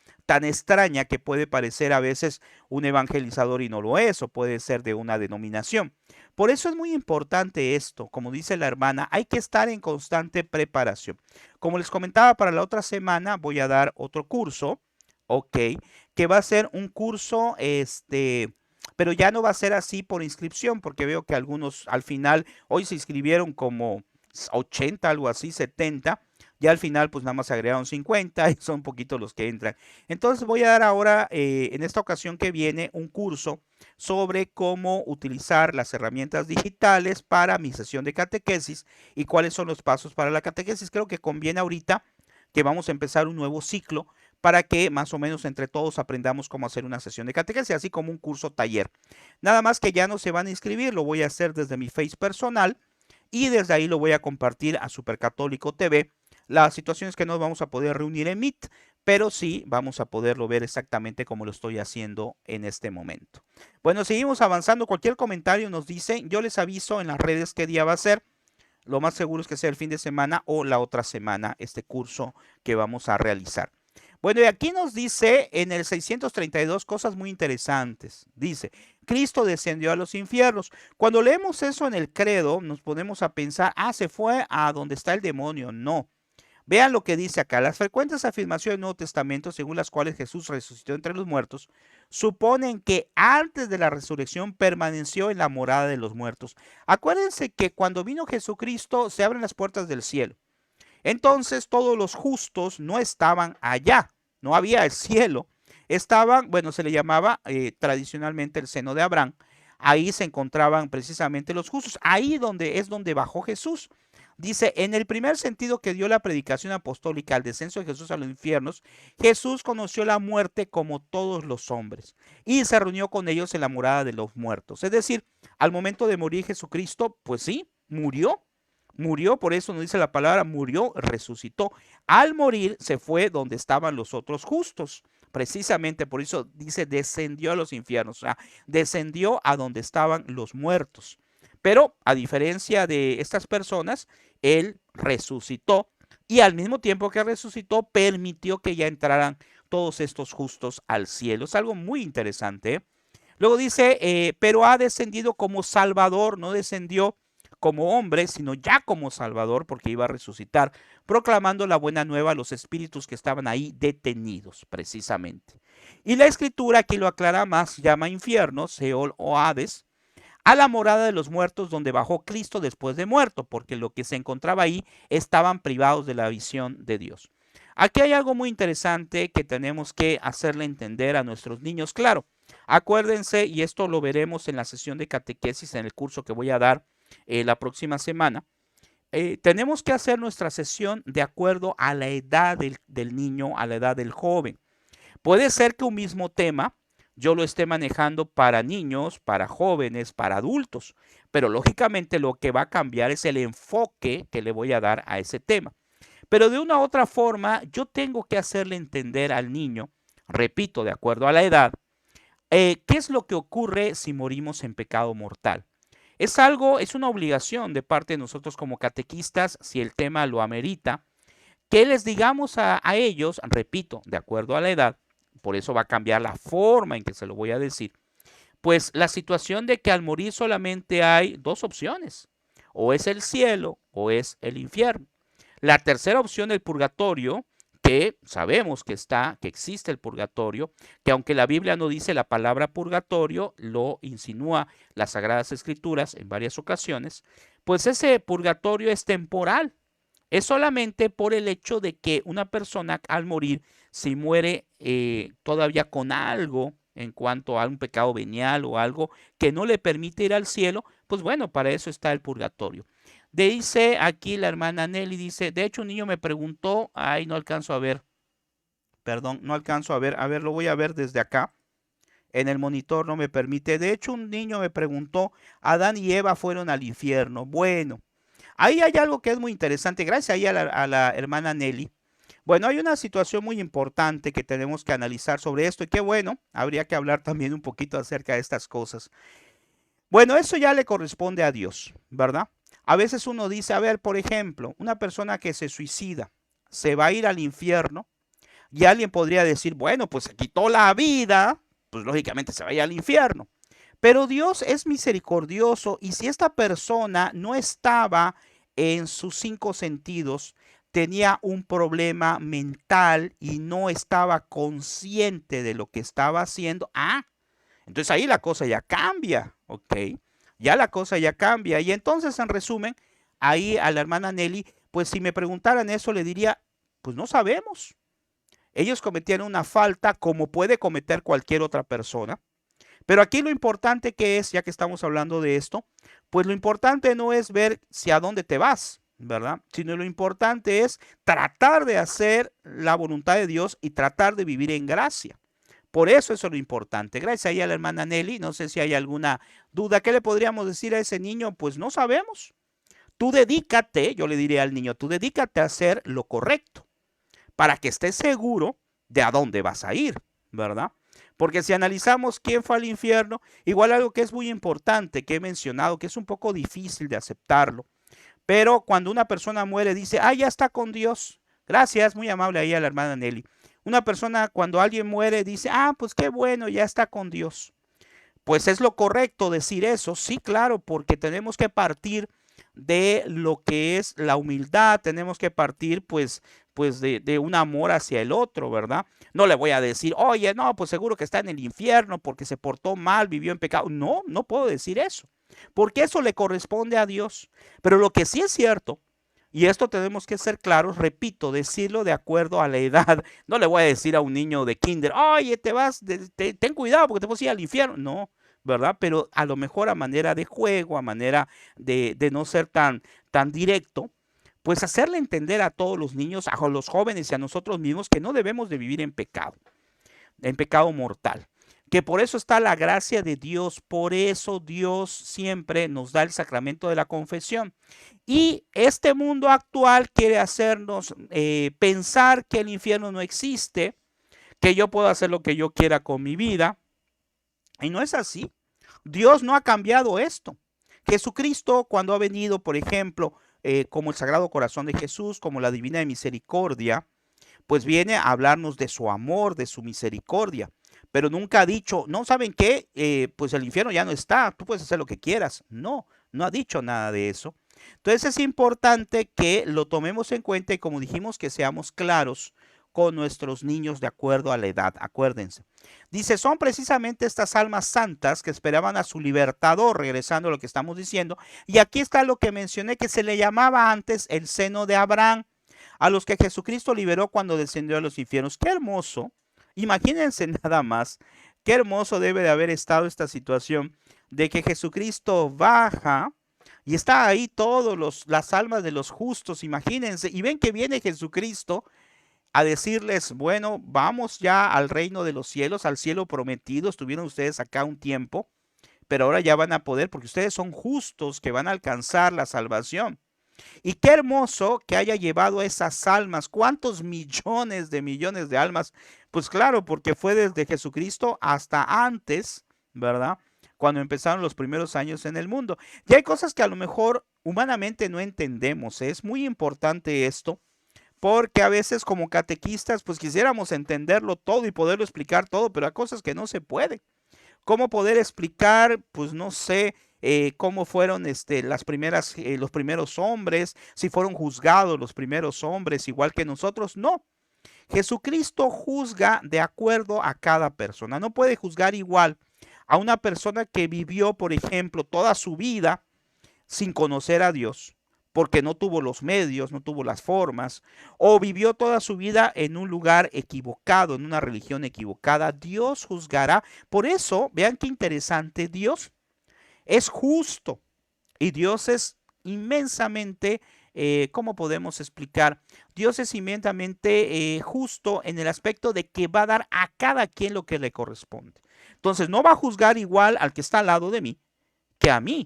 extraña que puede parecer a veces un evangelizador y no lo es, o puede ser de una denominación. Por eso es muy importante esto, como dice la hermana, hay que estar en constante preparación. Como les comentaba, para la otra semana voy a dar otro curso, ok, que va a ser un curso, pero ya no va a ser así por inscripción, porque veo que algunos al final, hoy se inscribieron como 80, algo así, 70, ya al final pues nada más se agregaron 50 y son poquitos los que entran. Entonces voy a dar ahora, en esta ocasión que viene, un curso sobre cómo utilizar las herramientas digitales para mi sesión de catequesis y cuáles son los pasos para la catequesis. Creo que conviene ahorita que vamos a empezar un nuevo ciclo para que más o menos entre todos aprendamos cómo hacer una sesión de catequesis, así como un curso taller. Nada más que ya no se van a inscribir, lo voy a hacer desde mi Face personal y desde ahí lo voy a compartir a Supercatólico TV. La situación es que no vamos a poder reunir en Meet, pero sí vamos a poderlo ver exactamente como lo estoy haciendo en este momento. Bueno, seguimos avanzando. Cualquier comentario nos dicen. Yo les aviso en las redes qué día va a ser. Lo más seguro es que sea el fin de semana o la otra semana este curso que vamos a realizar. Bueno, y aquí nos dice en el 632 cosas muy interesantes. Dice, Cristo descendió a los infiernos. Cuando leemos eso en el credo, nos ponemos a pensar, se fue a donde está el demonio. No. Vean lo que dice acá. Las frecuentes afirmaciones del Nuevo Testamento, según las cuales Jesús resucitó entre los muertos, suponen que antes de la resurrección permaneció en la morada de los muertos. Acuérdense que cuando vino Jesucristo se abren las puertas del cielo. Entonces todos los justos no estaban allá, no había el cielo. Estaban, bueno, se le llamaba tradicionalmente el seno de Abraham. Ahí se encontraban precisamente los justos. Ahí es donde bajó Jesús. Dice, en el primer sentido que dio la predicación apostólica al descenso de Jesús a los infiernos, Jesús conoció la muerte como todos los hombres y se reunió con ellos en la morada de los muertos. Es decir, al momento de morir Jesucristo, pues sí, murió, por eso nos dice la palabra, murió, resucitó. Al morir se fue donde estaban los otros justos. Precisamente por eso dice, descendió a los infiernos, o sea, descendió a donde estaban los muertos. Pero a diferencia de estas personas, él resucitó y al mismo tiempo que resucitó, permitió que ya entraran todos estos justos al cielo. Es algo muy interesante. Luego dice, pero ha descendido como Salvador, no descendió como hombre, sino ya como Salvador, porque iba a resucitar, proclamando la buena nueva a los espíritus que estaban ahí detenidos, precisamente. Y la escritura, aquí lo aclara más, llama infierno, Seol o Hades, a la morada de los muertos donde bajó Cristo después de muerto, porque lo que se encontraba ahí estaban privados de la visión de Dios. Aquí hay algo muy interesante que tenemos que hacerle entender a nuestros niños. Claro, acuérdense, y esto lo veremos en la sesión de catequesis en el curso que voy a dar la próxima semana. Tenemos que hacer nuestra sesión de acuerdo a la edad del niño, a la edad del joven. Puede ser que un mismo tema yo lo esté manejando para niños, para jóvenes, para adultos, pero lógicamente lo que va a cambiar es el enfoque que le voy a dar a ese tema. Pero de una u otra forma, yo tengo que hacerle entender al niño, repito, de acuerdo a la edad, qué es lo que ocurre si morimos en pecado mortal. Es una obligación de parte de nosotros como catequistas, si el tema lo amerita, que les digamos a ellos, repito, de acuerdo a la edad, por eso va a cambiar la forma en que se lo voy a decir, pues la situación de que al morir solamente hay dos opciones, o es el cielo o es el infierno. La tercera opción, el purgatorio, que sabemos que existe el purgatorio, que aunque la Biblia no dice la palabra purgatorio, lo insinúa las Sagradas Escrituras en varias ocasiones, pues ese purgatorio es temporal. Es solamente por el hecho de que una persona al morir, si muere todavía con algo en cuanto a un pecado venial o algo que no le permite ir al cielo, pues bueno, para eso está el purgatorio. Dice aquí la hermana Nelly, dice, de hecho un niño me preguntó, no alcanzo a ver, perdón, no alcanzo a ver, lo voy a ver desde acá. En el monitor no me permite. De hecho, un niño me preguntó, Adán y Eva fueron al infierno. Bueno, ahí hay algo que es muy interesante, gracias ahí a la hermana Nelly. Bueno, hay una situación muy importante que tenemos que analizar sobre esto y qué bueno, habría que hablar también un poquito acerca de estas cosas. Bueno, eso ya le corresponde a Dios, ¿verdad? A veces uno dice, a ver, por ejemplo, una persona que se suicida, se va a ir al infierno y alguien podría decir, bueno, pues se quitó la vida, pues lógicamente se va a ir al infierno. Pero Dios es misericordioso y si esta persona no estaba en sus cinco sentidos, tenía un problema mental y no estaba consciente de lo que estaba haciendo, entonces ahí la cosa ya cambia, ¿ok? Ya la cosa ya cambia. Y entonces, en resumen, ahí a la hermana Nelly, pues si me preguntaran eso, le diría, pues no sabemos. Ellos cometieron una falta como puede cometer cualquier otra persona. Pero aquí lo importante que es, ya que estamos hablando de esto, pues lo importante no es ver si a dónde te vas, ¿verdad? Sino lo importante es tratar de hacer la voluntad de Dios y tratar de vivir en gracia. Por eso es lo importante. Gracias ahí a la hermana Nelly. No sé si hay alguna duda. ¿Qué le podríamos decir a ese niño? Pues no sabemos. Tú dedícate, yo le diría al niño, tú dedícate a hacer lo correcto para que estés seguro de a dónde vas a ir, ¿verdad? Porque si analizamos quién fue al infierno, igual algo que es muy importante, que he mencionado, que es un poco difícil de aceptarlo, pero cuando una persona muere dice, ah, ya está con Dios. Gracias, muy amable ahí a la hermana Nelly. Una persona cuando alguien muere dice, ah, pues qué bueno, ya está con Dios. Pues es lo correcto decir eso, sí, claro, porque tenemos que partir de lo que es la humildad, tenemos que partir pues de un amor hacia el otro, ¿verdad? No le voy a decir, oye, no, pues seguro que está en el infierno porque se portó mal, vivió en pecado. No, no puedo decir eso, porque eso le corresponde a Dios. Pero lo que sí es cierto, y esto tenemos que ser claros, repito, decirlo de acuerdo a la edad. No le voy a decir a un niño de kinder, oye, ten cuidado porque te vas a ir al infierno. No, ¿verdad? Pero a lo mejor a manera de juego, a manera de no ser tan directo, pues hacerle entender a todos los niños, a los jóvenes y a nosotros mismos que no debemos de vivir en pecado mortal. Que por eso está la gracia de Dios, por eso Dios siempre nos da el sacramento de la confesión. Y este mundo actual quiere hacernos pensar que el infierno no existe, que yo puedo hacer lo que yo quiera con mi vida. Y no es así. Dios no ha cambiado esto. Jesucristo, cuando ha venido, por ejemplo, como el Sagrado Corazón de Jesús, como la Divina Misericordia, pues viene a hablarnos de su amor, de su misericordia. Pero nunca ha dicho, no, ¿saben qué? Pues el infierno ya no está, tú puedes hacer lo que quieras. No, no ha dicho nada de eso. Entonces es importante que lo tomemos en cuenta y como dijimos, que seamos claros con nuestros niños de acuerdo a la edad. Acuérdense. Dice, son precisamente estas almas santas que esperaban a su libertador, regresando a lo que estamos diciendo. Y aquí está lo que mencioné, que se le llamaba antes el seno de Abraham, a los que Jesucristo liberó cuando descendió a los infiernos. Qué hermoso. Imagínense nada más. Qué hermoso debe de haber estado esta situación de que Jesucristo baja y está ahí todas las almas de los justos, imagínense, y ven que viene Jesucristo a decirles, bueno, vamos ya al reino de los cielos, al cielo prometido. Estuvieron ustedes acá un tiempo, pero ahora ya van a poder porque ustedes son justos que van a alcanzar la salvación. Y qué hermoso que haya llevado esas almas. ¿Cuántos millones de almas? Pues claro, porque fue desde Jesucristo hasta antes, ¿verdad? Cuando empezaron los primeros años en el mundo. Y hay cosas que a lo mejor humanamente no entendemos. Es muy importante esto, porque a veces como catequistas pues quisiéramos entenderlo todo y poderlo explicar todo, pero hay cosas que no se pueden. ¿Cómo poder explicar? Pues no sé, cómo fueron los primeros hombres, si fueron juzgados los primeros hombres igual que nosotros. No, Jesucristo juzga de acuerdo a cada persona. No puede juzgar igual a una persona que vivió, por ejemplo, toda su vida sin conocer a Dios, porque no tuvo los medios, no tuvo las formas, o vivió toda su vida en un lugar equivocado, en una religión equivocada. Dios juzgará. Por eso, vean qué interesante, Dios es justo y Dios es inmensamente, ¿cómo podemos explicar? Dios es inmensamente justo en el aspecto de que va a dar a cada quien lo que le corresponde. Entonces, no va a juzgar igual al que está al lado de mí que a mí,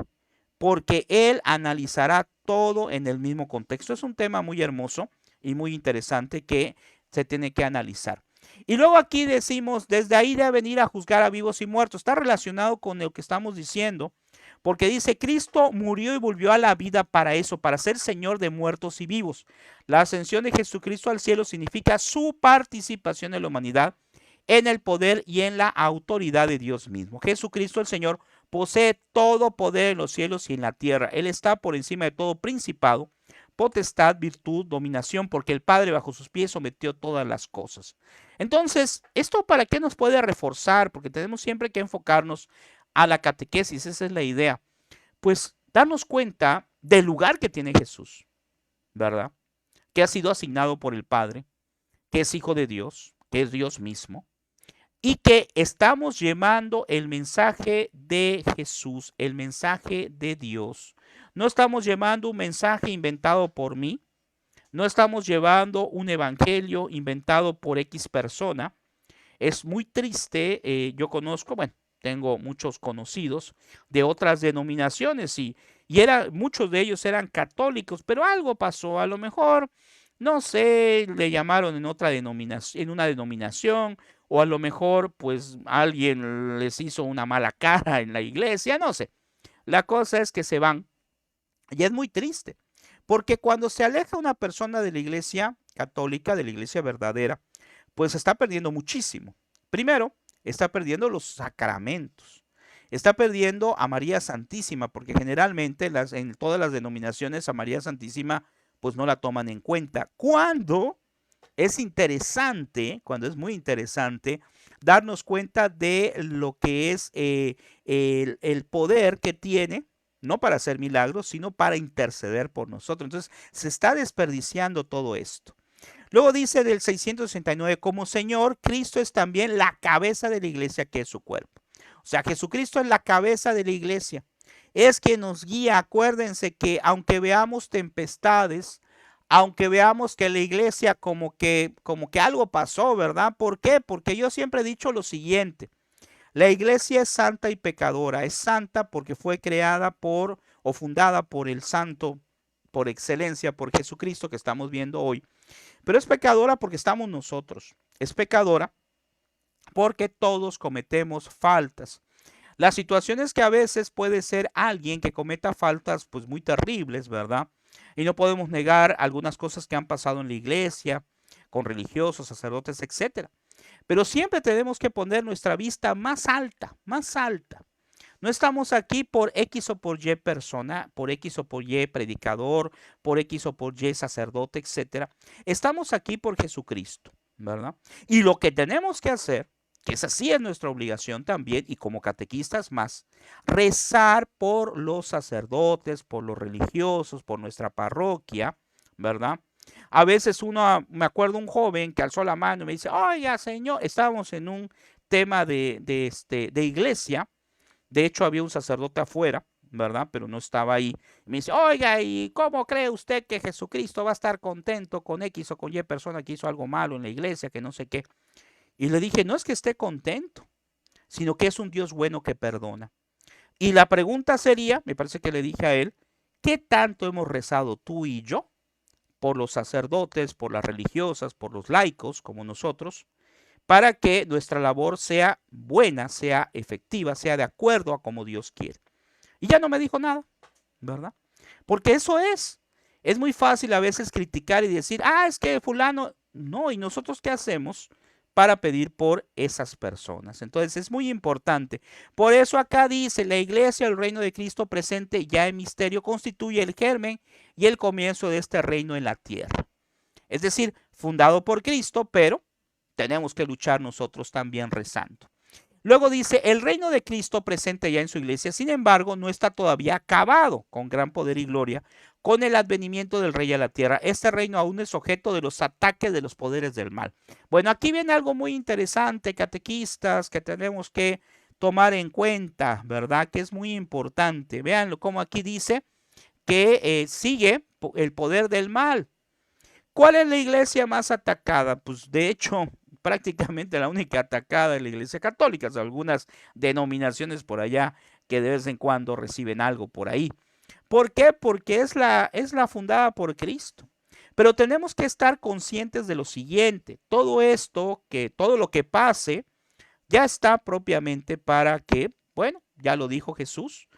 porque Él analizará todo en el mismo contexto. Es un tema muy hermoso y muy interesante que se tiene que analizar. Y luego aquí decimos, desde ahí debe venir a juzgar a vivos y muertos. Está relacionado con lo que estamos diciendo, porque dice, Cristo murió y volvió a la vida para eso, para ser Señor de muertos y vivos. La ascensión de Jesucristo al cielo significa su participación en la humanidad, en el poder y en la autoridad de Dios mismo. Jesucristo el Señor posee todo poder en los cielos y en la tierra. Él está por encima de todo principado, potestad, virtud, dominación, porque el Padre bajo sus pies sometió todas las cosas. Entonces, ¿esto para qué nos puede reforzar? Porque tenemos siempre que enfocarnos a la catequesis, esa es la idea. Pues darnos cuenta del lugar que tiene Jesús, ¿verdad? Que ha sido asignado por el Padre, que es Hijo de Dios, que es Dios mismo, y que estamos llevando el mensaje de Jesús, el mensaje de Dios. No estamos llevando un mensaje inventado por mí, no estamos llevando un evangelio inventado por X persona. Es muy triste, yo conozco, bueno, tengo muchos conocidos de otras denominaciones y muchos de ellos eran católicos, pero algo pasó, a lo mejor no sé, le llamaron en otra denominación, en una denominación, o a lo mejor pues alguien les hizo una mala cara en la iglesia, no sé. La cosa es que se van y es muy triste, porque cuando se aleja una persona de la iglesia católica, de la iglesia verdadera, pues está perdiendo muchísimo. Primero, está perdiendo los sacramentos. Está perdiendo a María Santísima, porque generalmente en todas las denominaciones a María Santísima pues no la toman en cuenta. Cuando es muy interesante darnos cuenta de lo que es el poder que tiene, no para hacer milagros, sino para interceder por nosotros. Entonces, se está desperdiciando todo esto. Luego dice del 669, como Señor, Cristo es también la cabeza de la iglesia, que es su cuerpo. O sea, Jesucristo es la cabeza de la iglesia. Es quien nos guía. Acuérdense que aunque veamos tempestades, aunque veamos que la iglesia como que algo pasó, ¿verdad? ¿Por qué? Porque yo siempre he dicho lo siguiente. La iglesia es santa y pecadora. Es santa porque fue creada por o fundada por el santo por excelencia, por Jesucristo que estamos viendo hoy. Pero es pecadora porque estamos nosotros. Es pecadora porque todos cometemos faltas. La situación es que a veces puede ser alguien que cometa faltas pues muy terribles, ¿verdad? Y no podemos negar algunas cosas que han pasado en la iglesia, con religiosos, sacerdotes, etcétera. Pero siempre tenemos que poner nuestra vista más alta, más alta. No estamos aquí por X o por Y persona, por X o por Y predicador, por X o por Y sacerdote, etcétera. Estamos aquí por Jesucristo, ¿verdad? Y lo que tenemos que hacer, que esa sí es nuestra obligación también, y como catequistas más, rezar por los sacerdotes, por los religiosos, por nuestra parroquia, ¿verdad? A veces me acuerdo un joven que alzó la mano y me dice, oiga, señor, estábamos en un tema de iglesia. De hecho, había un sacerdote afuera, ¿verdad? Pero no estaba ahí. Me dice, oiga, ¿y cómo cree usted que Jesucristo va a estar contento con X o con Y persona que hizo algo malo en la iglesia, que no sé qué? Y le dije, no es que esté contento, sino que es un Dios bueno que perdona. Y la pregunta sería, me parece que le dije a él, ¿qué tanto hemos rezado tú y yo por los sacerdotes, por las religiosas, por los laicos, como nosotros, para que nuestra labor sea buena, sea efectiva, sea de acuerdo a como Dios quiere? Y ya no me dijo nada, ¿verdad? Porque eso es muy fácil a veces criticar y decir, es que fulano, no, ¿y nosotros qué hacemos para pedir por esas personas? Entonces es muy importante. Por eso acá dice, la iglesia, el reino de Cristo presente ya en misterio, constituye el germen y el comienzo de este reino en la tierra. Es decir, fundado por Cristo, pero tenemos que luchar nosotros también rezando. Luego dice, el reino de Cristo presente ya en su iglesia, sin embargo, no está todavía acabado con gran poder y gloria con el advenimiento del rey a la tierra. Este reino aún es objeto de los ataques de los poderes del mal. Bueno, aquí viene algo muy interesante, catequistas, que tenemos que tomar en cuenta, ¿verdad? Que es muy importante. Véanlo como aquí dice que sigue el poder del mal. ¿Cuál es la iglesia más atacada? Pues de hecho, prácticamente la única atacada es la iglesia católica. Algunas denominaciones por allá que de vez en cuando reciben algo por ahí. ¿Por qué? Porque es la fundada por Cristo. Pero tenemos que estar conscientes de lo siguiente. Todo lo que pase, ya está propiamente para que, bueno, ya lo dijo Jesús,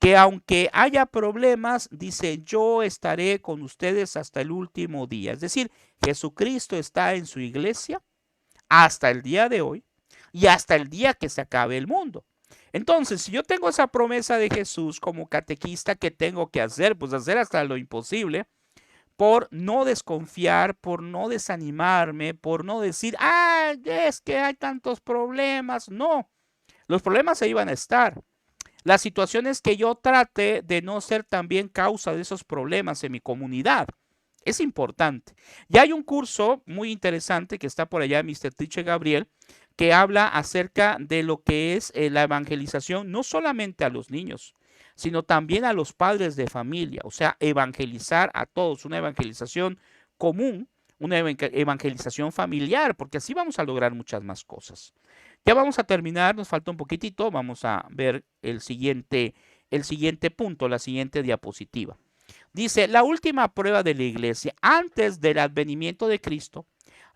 que aunque haya problemas, dice, yo estaré con ustedes hasta el último día. Es decir, Jesucristo está en su iglesia hasta el día de hoy y hasta el día que se acabe el mundo. Entonces, si yo tengo esa promesa de Jesús como catequista, ¿qué tengo que hacer? Pues hacer hasta lo imposible por no desconfiar, por no desanimarme, por no decir, es que hay tantos problemas. No, los problemas ahí van a estar. La situación es que yo trate de no ser también causa de esos problemas en mi comunidad. Es importante. Y hay un curso muy interesante que está por allá, Mr. Teacher Gabriel, que habla acerca de lo que es la evangelización, no solamente a los niños, sino también a los padres de familia. O sea, evangelizar a todos, una evangelización común, una evangelización familiar, porque así vamos a lograr muchas más cosas. Ya vamos a terminar, nos falta un poquitito, vamos a ver el siguiente punto, la siguiente diapositiva. Dice, la última prueba de la iglesia, antes del advenimiento de Cristo,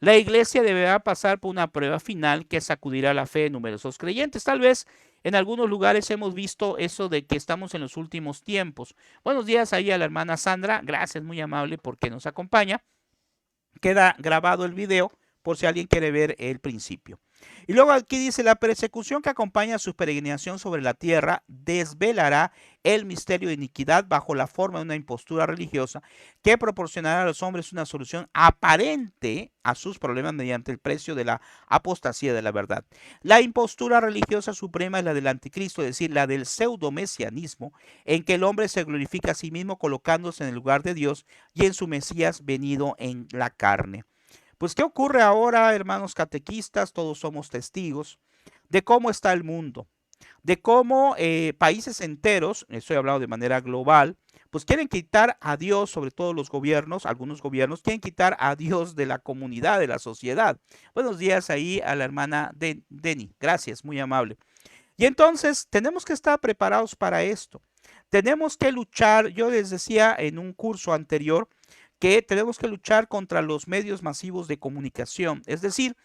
la iglesia deberá pasar por una prueba final que sacudirá la fe de numerosos creyentes. Tal vez en algunos lugares hemos visto eso de que estamos en los últimos tiempos. Buenos días ahí a la hermana Sandra. Gracias, muy amable porque nos acompaña. Queda grabado el video por si alguien quiere ver el principio. Y luego aquí dice, la persecución que acompaña a su peregrinación sobre la tierra desvelará el misterio de iniquidad bajo la forma de una impostura religiosa que proporcionará a los hombres una solución aparente a sus problemas mediante el precio de la apostasía de la verdad. La impostura religiosa suprema es la del anticristo, es decir, la del pseudomesianismo, en que el hombre se glorifica a sí mismo colocándose en el lugar de Dios y en su Mesías venido en la carne. Pues, ¿qué ocurre ahora, hermanos catequistas? Todos somos testigos de cómo está el mundo, de cómo países enteros, estoy hablando de manera global, pues quieren quitar a Dios, sobre todo los gobiernos, algunos gobiernos quieren quitar a Dios de la comunidad, de la sociedad. Buenos días ahí a la hermana Deni, gracias, muy amable. Y entonces tenemos que estar preparados para esto. Tenemos que luchar, yo les decía en un curso anterior, que tenemos que luchar contra los medios masivos de comunicación, es decir,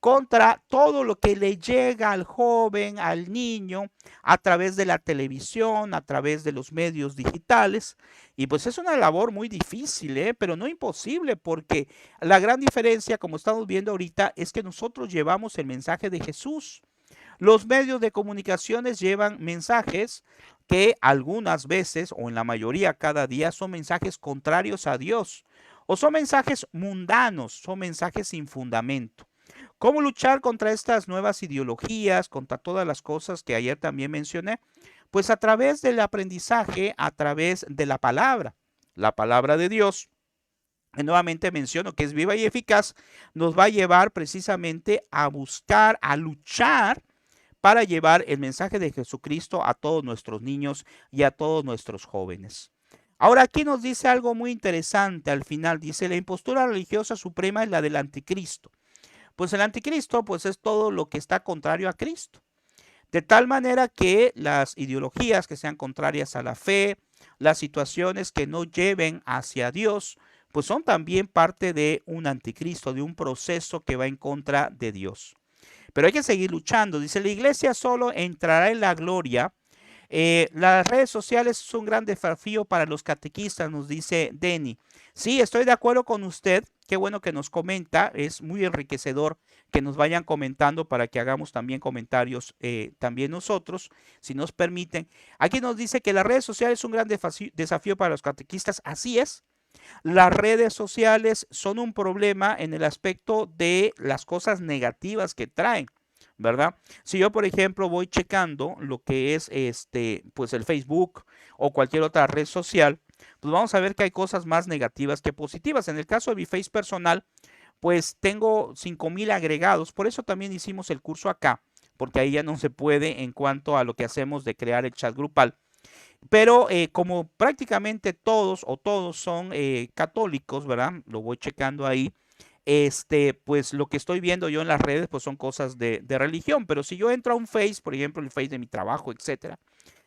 contra todo lo que le llega al joven, al niño, a través de la televisión, a través de los medios digitales. Y pues es una labor muy difícil, pero no imposible, porque la gran diferencia, como estamos viendo ahorita, es que nosotros llevamos el mensaje de Jesús. Los medios de comunicaciones llevan mensajes que algunas veces, o en la mayoría cada día, son mensajes contrarios a Dios, o son mensajes mundanos, son mensajes sin fundamento. ¿Cómo luchar contra estas nuevas ideologías, contra todas las cosas que ayer también mencioné? Pues a través del aprendizaje, a través de la palabra de Dios. Y nuevamente menciono que es viva y eficaz, nos va a llevar precisamente a buscar, a luchar para llevar el mensaje de Jesucristo a todos nuestros niños y a todos nuestros jóvenes. Ahora aquí nos dice algo muy interesante al final, dice, la impostura religiosa suprema es la del anticristo. Pues el anticristo pues es todo lo que está contrario a Cristo. De tal manera que las ideologías que sean contrarias a la fe, las situaciones que no lleven hacia Dios, pues son también parte de un anticristo, de un proceso que va en contra de Dios. Pero hay que seguir luchando. Dice, la iglesia solo entrará en la gloria. Las redes sociales son un gran desafío para los catequistas, nos dice Denny. Sí, estoy de acuerdo con usted. Qué bueno que nos comenta. Es muy enriquecedor que nos vayan comentando para que hagamos también comentarios también nosotros, si nos permiten. Aquí nos dice que las redes sociales son un gran desafío para los catequistas. Así es. Las redes sociales son un problema en el aspecto de las cosas negativas que traen, ¿verdad? Si yo, por ejemplo, voy checando lo que es pues el Facebook o cualquier otra red social, pues vamos a ver que hay cosas más negativas que positivas. En el caso de mi Face personal, pues tengo 5,000 agregados, por eso también hicimos el curso acá, porque ahí ya no se puede en cuanto a lo que hacemos de crear el chat grupal. Pero como prácticamente todos o todos son católicos, ¿verdad? Lo voy checando ahí. Pues lo que estoy viendo yo en las redes, pues son cosas de religión. Pero si yo entro a un Face, por ejemplo, el Face de mi trabajo, etcétera,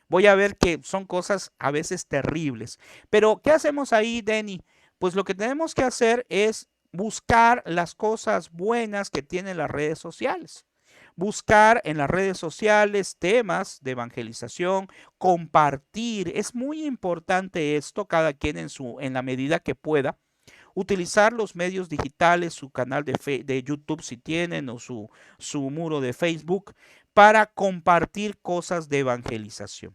voy a ver que son cosas a veces terribles. Pero, ¿qué hacemos ahí, Denny? Pues lo que tenemos que hacer es buscar las cosas buenas que tienen las redes sociales. Buscar en las redes sociales temas de evangelización, compartir. Es muy importante esto, cada quien en la medida que pueda. Utilizar los medios digitales, su canal de YouTube si tienen, o su muro de Facebook, para compartir cosas de evangelización.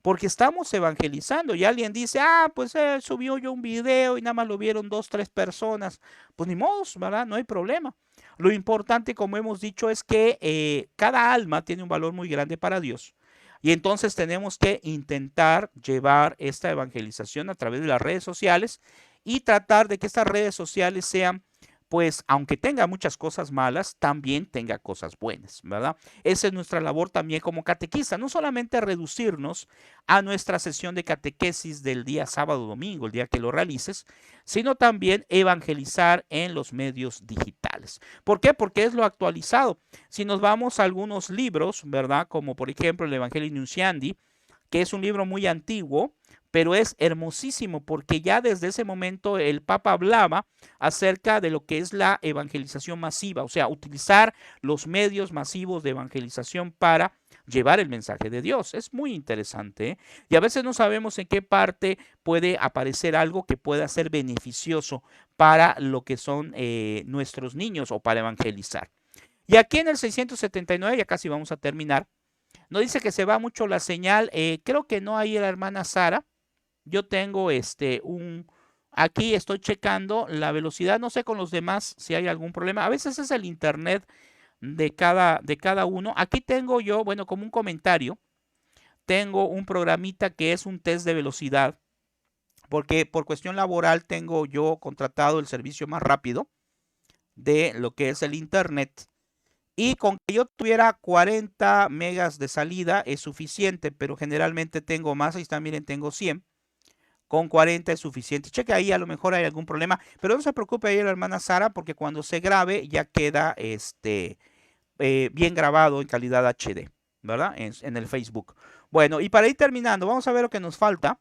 Porque estamos evangelizando y alguien dice, pues subió yo un video y nada más lo vieron 2, 3 personas. Pues ni modo, ¿verdad? No hay problema. Lo importante, como hemos dicho, es que cada alma tiene un valor muy grande para Dios. Y entonces tenemos que intentar llevar esta evangelización a través de las redes sociales y tratar de que estas redes sociales sean, pues, aunque tenga muchas cosas malas, también tenga cosas buenas, ¿verdad? Esa es nuestra labor también como catequista, no solamente reducirnos a nuestra sesión de catequesis del día sábado, domingo, el día que lo realices, sino también evangelizar en los medios digitales. ¿Por qué? Porque es lo actualizado. Si nos vamos a algunos libros, ¿verdad? Como por ejemplo el Evangelio Nunciandi, que es un libro muy antiguo, pero es hermosísimo porque ya desde ese momento el Papa hablaba acerca de lo que es la evangelización masiva, o sea, utilizar los medios masivos de evangelización para llevar el mensaje de Dios. Es muy interesante, ¿eh? Y a veces no sabemos en qué parte puede aparecer algo que pueda ser beneficioso para lo que son nuestros niños o para evangelizar. Y aquí en el 679, ya casi vamos a terminar, nos dice que se va mucho la señal. Creo que no hay la hermana Sara. Yo tengo aquí estoy checando la velocidad. No sé con los demás si hay algún problema. A veces es el internet de cada uno. Aquí tengo yo, bueno, como un comentario, tengo un programita que es un test de velocidad. Porque por cuestión laboral tengo yo contratado el servicio más rápido de lo que es el internet. Y con que yo tuviera 40 megas de salida es suficiente, pero generalmente tengo más. Ahí está, miren, tengo 100. Con 40 es suficiente. Cheque ahí, a lo mejor hay algún problema. Pero no se preocupe ahí la hermana Sara, porque cuando se grabe ya queda bien grabado en calidad HD, ¿verdad? En el Facebook. Bueno, y para ir terminando, vamos a ver lo que nos falta.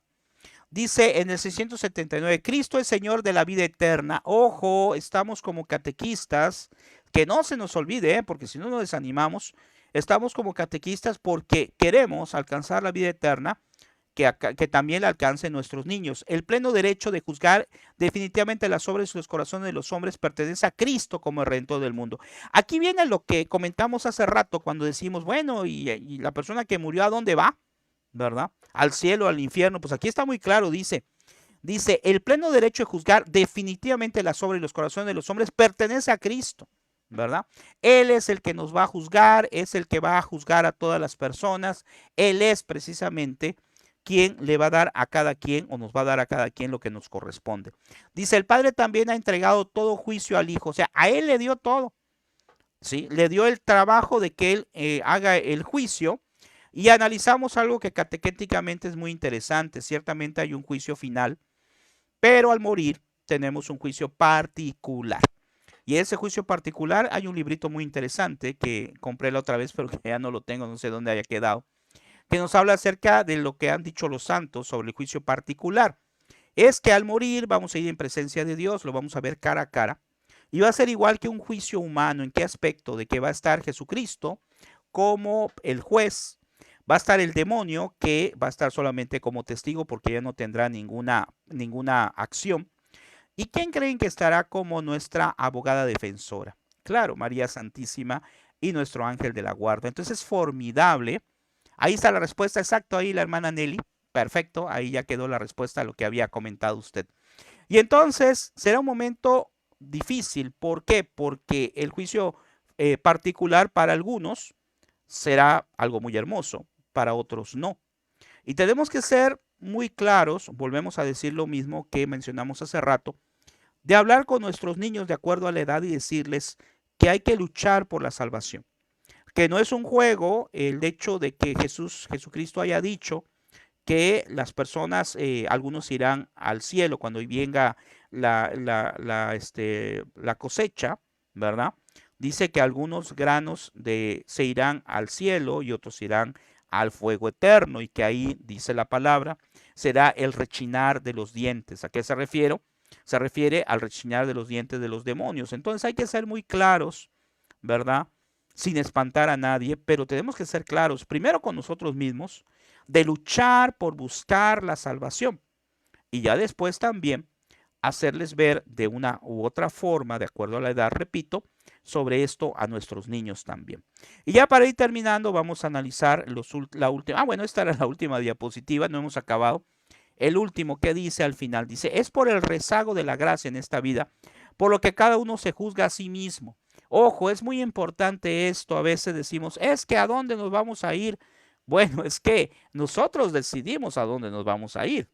Dice en el 679, Cristo es Señor de la vida eterna. Ojo, estamos como catequistas, que no se nos olvide, porque si no nos desanimamos. Estamos como catequistas porque queremos alcanzar la vida eterna, que también la alcancen nuestros niños. El pleno derecho de juzgar definitivamente las obras y los corazones de los hombres pertenece a Cristo como el Redentor del mundo. Aquí viene lo que comentamos hace rato cuando decimos, bueno, y la persona que murió, ¿a dónde va? ¿Verdad? Al cielo, al infierno. Pues aquí está muy claro, dice, el pleno derecho de juzgar definitivamente las obras y los corazones de los hombres pertenece a Cristo, ¿verdad? Él es el que nos va a juzgar, es el que va a juzgar a todas las personas. Él es precisamente quien le va a dar a cada quien o nos va a dar a cada quien lo que nos corresponde. Dice, el Padre también ha entregado todo juicio al Hijo, o sea, a Él le dio todo, ¿sí? Le dio el trabajo de que Él haga el juicio. Y analizamos algo que catequéticamente es muy interesante. Ciertamente hay un juicio final, pero al morir tenemos un juicio particular. Y ese juicio particular, hay un librito muy interesante que compré la otra vez, pero que ya no lo tengo, no sé dónde haya quedado, que nos habla acerca de lo que han dicho los santos sobre el juicio particular. Es que al morir vamos a ir en presencia de Dios, lo vamos a ver cara a cara, y va a ser igual que un juicio humano. ¿En qué aspecto? De que va a estar Jesucristo como el juez, va a estar el demonio, que va a estar solamente como testigo porque ya no tendrá ninguna acción. ¿Y quién creen que estará como nuestra abogada defensora? Claro, María Santísima y nuestro ángel de la guarda. Entonces es formidable. Ahí está la respuesta exacta, ahí la hermana Nelly. Perfecto, ahí ya quedó la respuesta a lo que había comentado usted. Y entonces será un momento difícil. ¿Por qué? Porque el juicio particular para algunos será algo muy hermoso, para otros no. Y tenemos que ser muy claros, volvemos a decir lo mismo que mencionamos hace rato, de hablar con nuestros niños de acuerdo a la edad y decirles que hay que luchar por la salvación, que no es un juego el hecho de que Jesucristo haya dicho que las personas, algunos irán al cielo cuando venga la cosecha, ¿verdad? Dice que algunos granos se irán al cielo y otros irán al fuego eterno, y que ahí, dice la palabra, será el rechinar de los dientes. ¿A qué se refiere? Se refiere al rechinar de los dientes de los demonios. Entonces hay que ser muy claros, ¿verdad? Sin espantar a nadie, pero tenemos que ser claros, primero con nosotros mismos, de luchar por buscar la salvación, y ya después también hacerles ver de una u otra forma, de acuerdo a la edad, repito, sobre esto a nuestros niños también. Y ya para ir terminando, vamos a analizar la última. Bueno, esta era la última diapositiva, no hemos acabado. El último que dice al final, dice, es por el rezago de la gracia en esta vida, por lo que cada uno se juzga a sí mismo. Ojo, es muy importante esto. A veces decimos, es que ¿a dónde nos vamos a ir? Bueno, es que nosotros decidimos a dónde nos vamos a ir.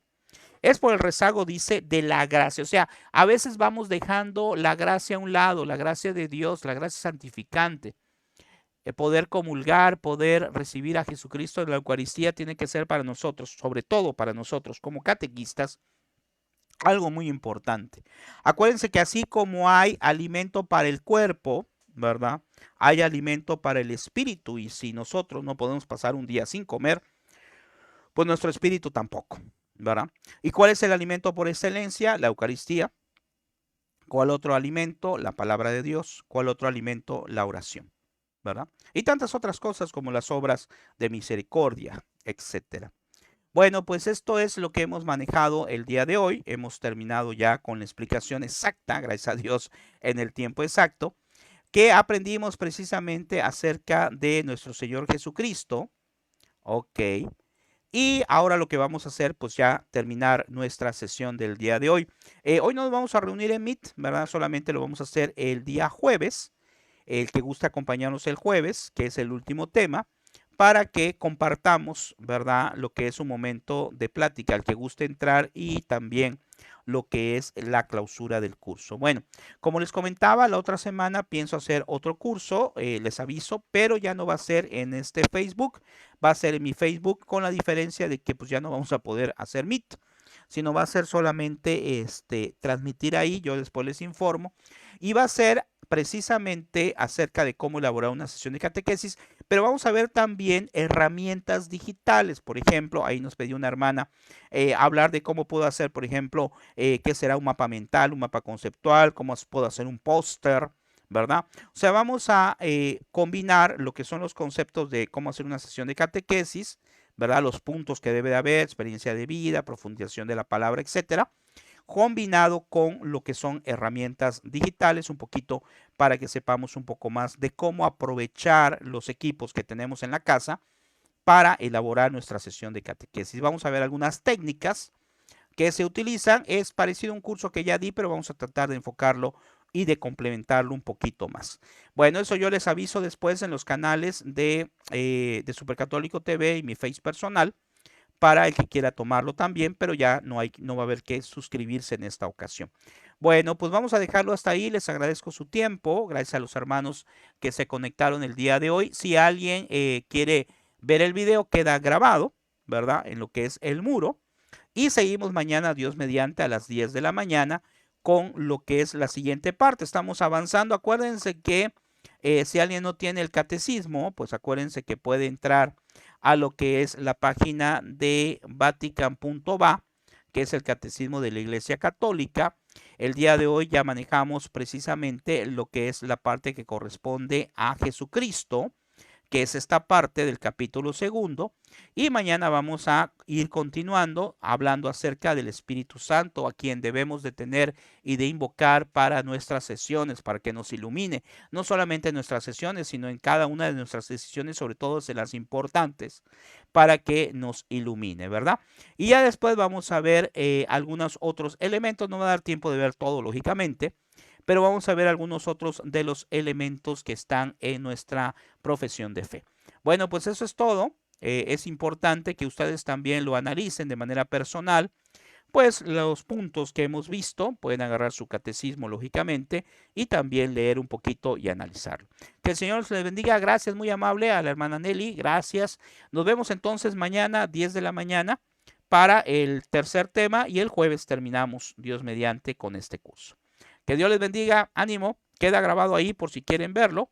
Es por el rezago, dice, de la gracia. O sea, a veces vamos dejando la gracia a un lado, la gracia de Dios, la gracia santificante. Poder comulgar, poder recibir a Jesucristo en la Eucaristía tiene que ser para nosotros, sobre todo para nosotros como catequistas, algo muy importante. Acuérdense que así como hay alimento para el cuerpo, ¿verdad? Hay alimento para el espíritu, y si nosotros no podemos pasar un día sin comer, pues nuestro espíritu tampoco, ¿verdad? ¿Y cuál es el alimento por excelencia? La Eucaristía. ¿Cuál otro alimento? La palabra de Dios. ¿Cuál otro alimento? La oración, ¿verdad? Y tantas otras cosas como las obras de misericordia, etcétera. Bueno, pues esto es lo que hemos manejado el día de hoy. Hemos terminado ya con la explicación exacta, gracias a Dios, en el tiempo exacto, que aprendimos precisamente acerca de nuestro Señor Jesucristo. Ok. Y ahora lo que vamos a hacer, pues ya terminar nuestra sesión del día de hoy. Hoy no nos vamos a reunir en Meet, ¿verdad? Solamente lo vamos a hacer el día jueves. El que guste acompañarnos el jueves, que es el último tema, para que compartamos, ¿verdad? Lo que es un momento de plática, el que guste entrar y también lo que es la clausura del curso. Bueno, como les comentaba, la otra semana pienso hacer otro curso, les aviso, pero ya no va a ser en este Facebook, va a ser en mi Facebook, con la diferencia de que pues ya no vamos a poder hacer Meet, sino va a ser solamente transmitir ahí, yo después les informo, y va a ser precisamente acerca de cómo elaborar una sesión de catequesis, pero vamos a ver también herramientas digitales. Por ejemplo, ahí nos pidió una hermana hablar de cómo puedo hacer, por ejemplo, qué será un mapa mental, un mapa conceptual, cómo puedo hacer un póster, ¿verdad? O sea, vamos a combinar lo que son los conceptos de cómo hacer una sesión de catequesis, ¿verdad? Los puntos que debe de haber, experiencia de vida, profundización de la palabra, etcétera, combinado con lo que son herramientas digitales, un poquito para que sepamos un poco más de cómo aprovechar los equipos que tenemos en la casa para elaborar nuestra sesión de catequesis. Vamos a ver algunas técnicas que se utilizan. Es parecido a un curso que ya di, pero vamos a tratar de enfocarlo y de complementarlo un poquito más. Bueno, eso yo les aviso después en los canales de Supercatólico TV y mi Face personal, para el que quiera tomarlo también, pero ya no va a haber que suscribirse en esta ocasión. Bueno, pues vamos a dejarlo hasta ahí. Les agradezco su tiempo. Gracias a los hermanos que se conectaron el día de hoy. Si alguien quiere ver el video, queda grabado, ¿verdad? En lo que es el muro. Y seguimos mañana, Dios mediante, a las 10 de la mañana con lo que es la siguiente parte. Estamos avanzando. Acuérdense que si alguien no tiene el catecismo, pues acuérdense que puede entrar a lo que es la página de vatican.va, que es el catecismo de la Iglesia Católica. El día de hoy ya manejamos precisamente lo que es la parte que corresponde a Jesucristo, que es esta parte del capítulo 2, y mañana vamos a ir continuando hablando acerca del Espíritu Santo, a quien debemos de tener y de invocar para nuestras sesiones, para que nos ilumine, no solamente en nuestras sesiones, sino en cada una de nuestras decisiones, sobre todo en las importantes, para que nos ilumine, ¿verdad? Y ya después vamos a ver algunos otros elementos. No va a dar tiempo de ver todo, lógicamente, pero vamos a ver algunos otros de los elementos que están en nuestra profesión de fe. Bueno, pues eso es todo. Es importante que ustedes también lo analicen de manera personal, pues los puntos que hemos visto, pueden agarrar su catecismo lógicamente y también leer un poquito y analizarlo. Que el Señor les bendiga. Gracias, muy amable a la hermana Nelly. Gracias. Nos vemos entonces mañana 10 de la mañana para el tercer tema, y el jueves terminamos, Dios mediante, con este curso. Que Dios les bendiga, ánimo, queda grabado ahí por si quieren verlo.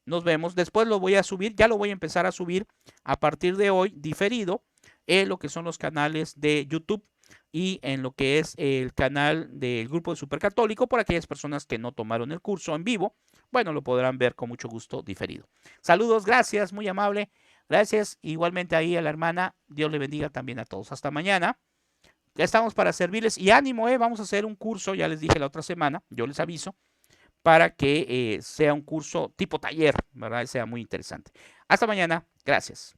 Nos vemos, después lo voy a subir, ya lo voy a empezar a subir a partir de hoy, diferido, en lo que son los canales de YouTube y en lo que es el canal del grupo de Supercatólico, por aquellas personas que no tomaron el curso en vivo. Bueno, lo podrán ver con mucho gusto diferido. Saludos, gracias, muy amable. Gracias igualmente ahí a la hermana. Dios le bendiga también a todos. Hasta mañana. Ya estamos para servirles y ánimo, vamos a hacer un curso, ya les dije la otra semana, yo les aviso, para que sea un curso tipo taller, ¿verdad? Sea muy interesante. Hasta mañana, gracias.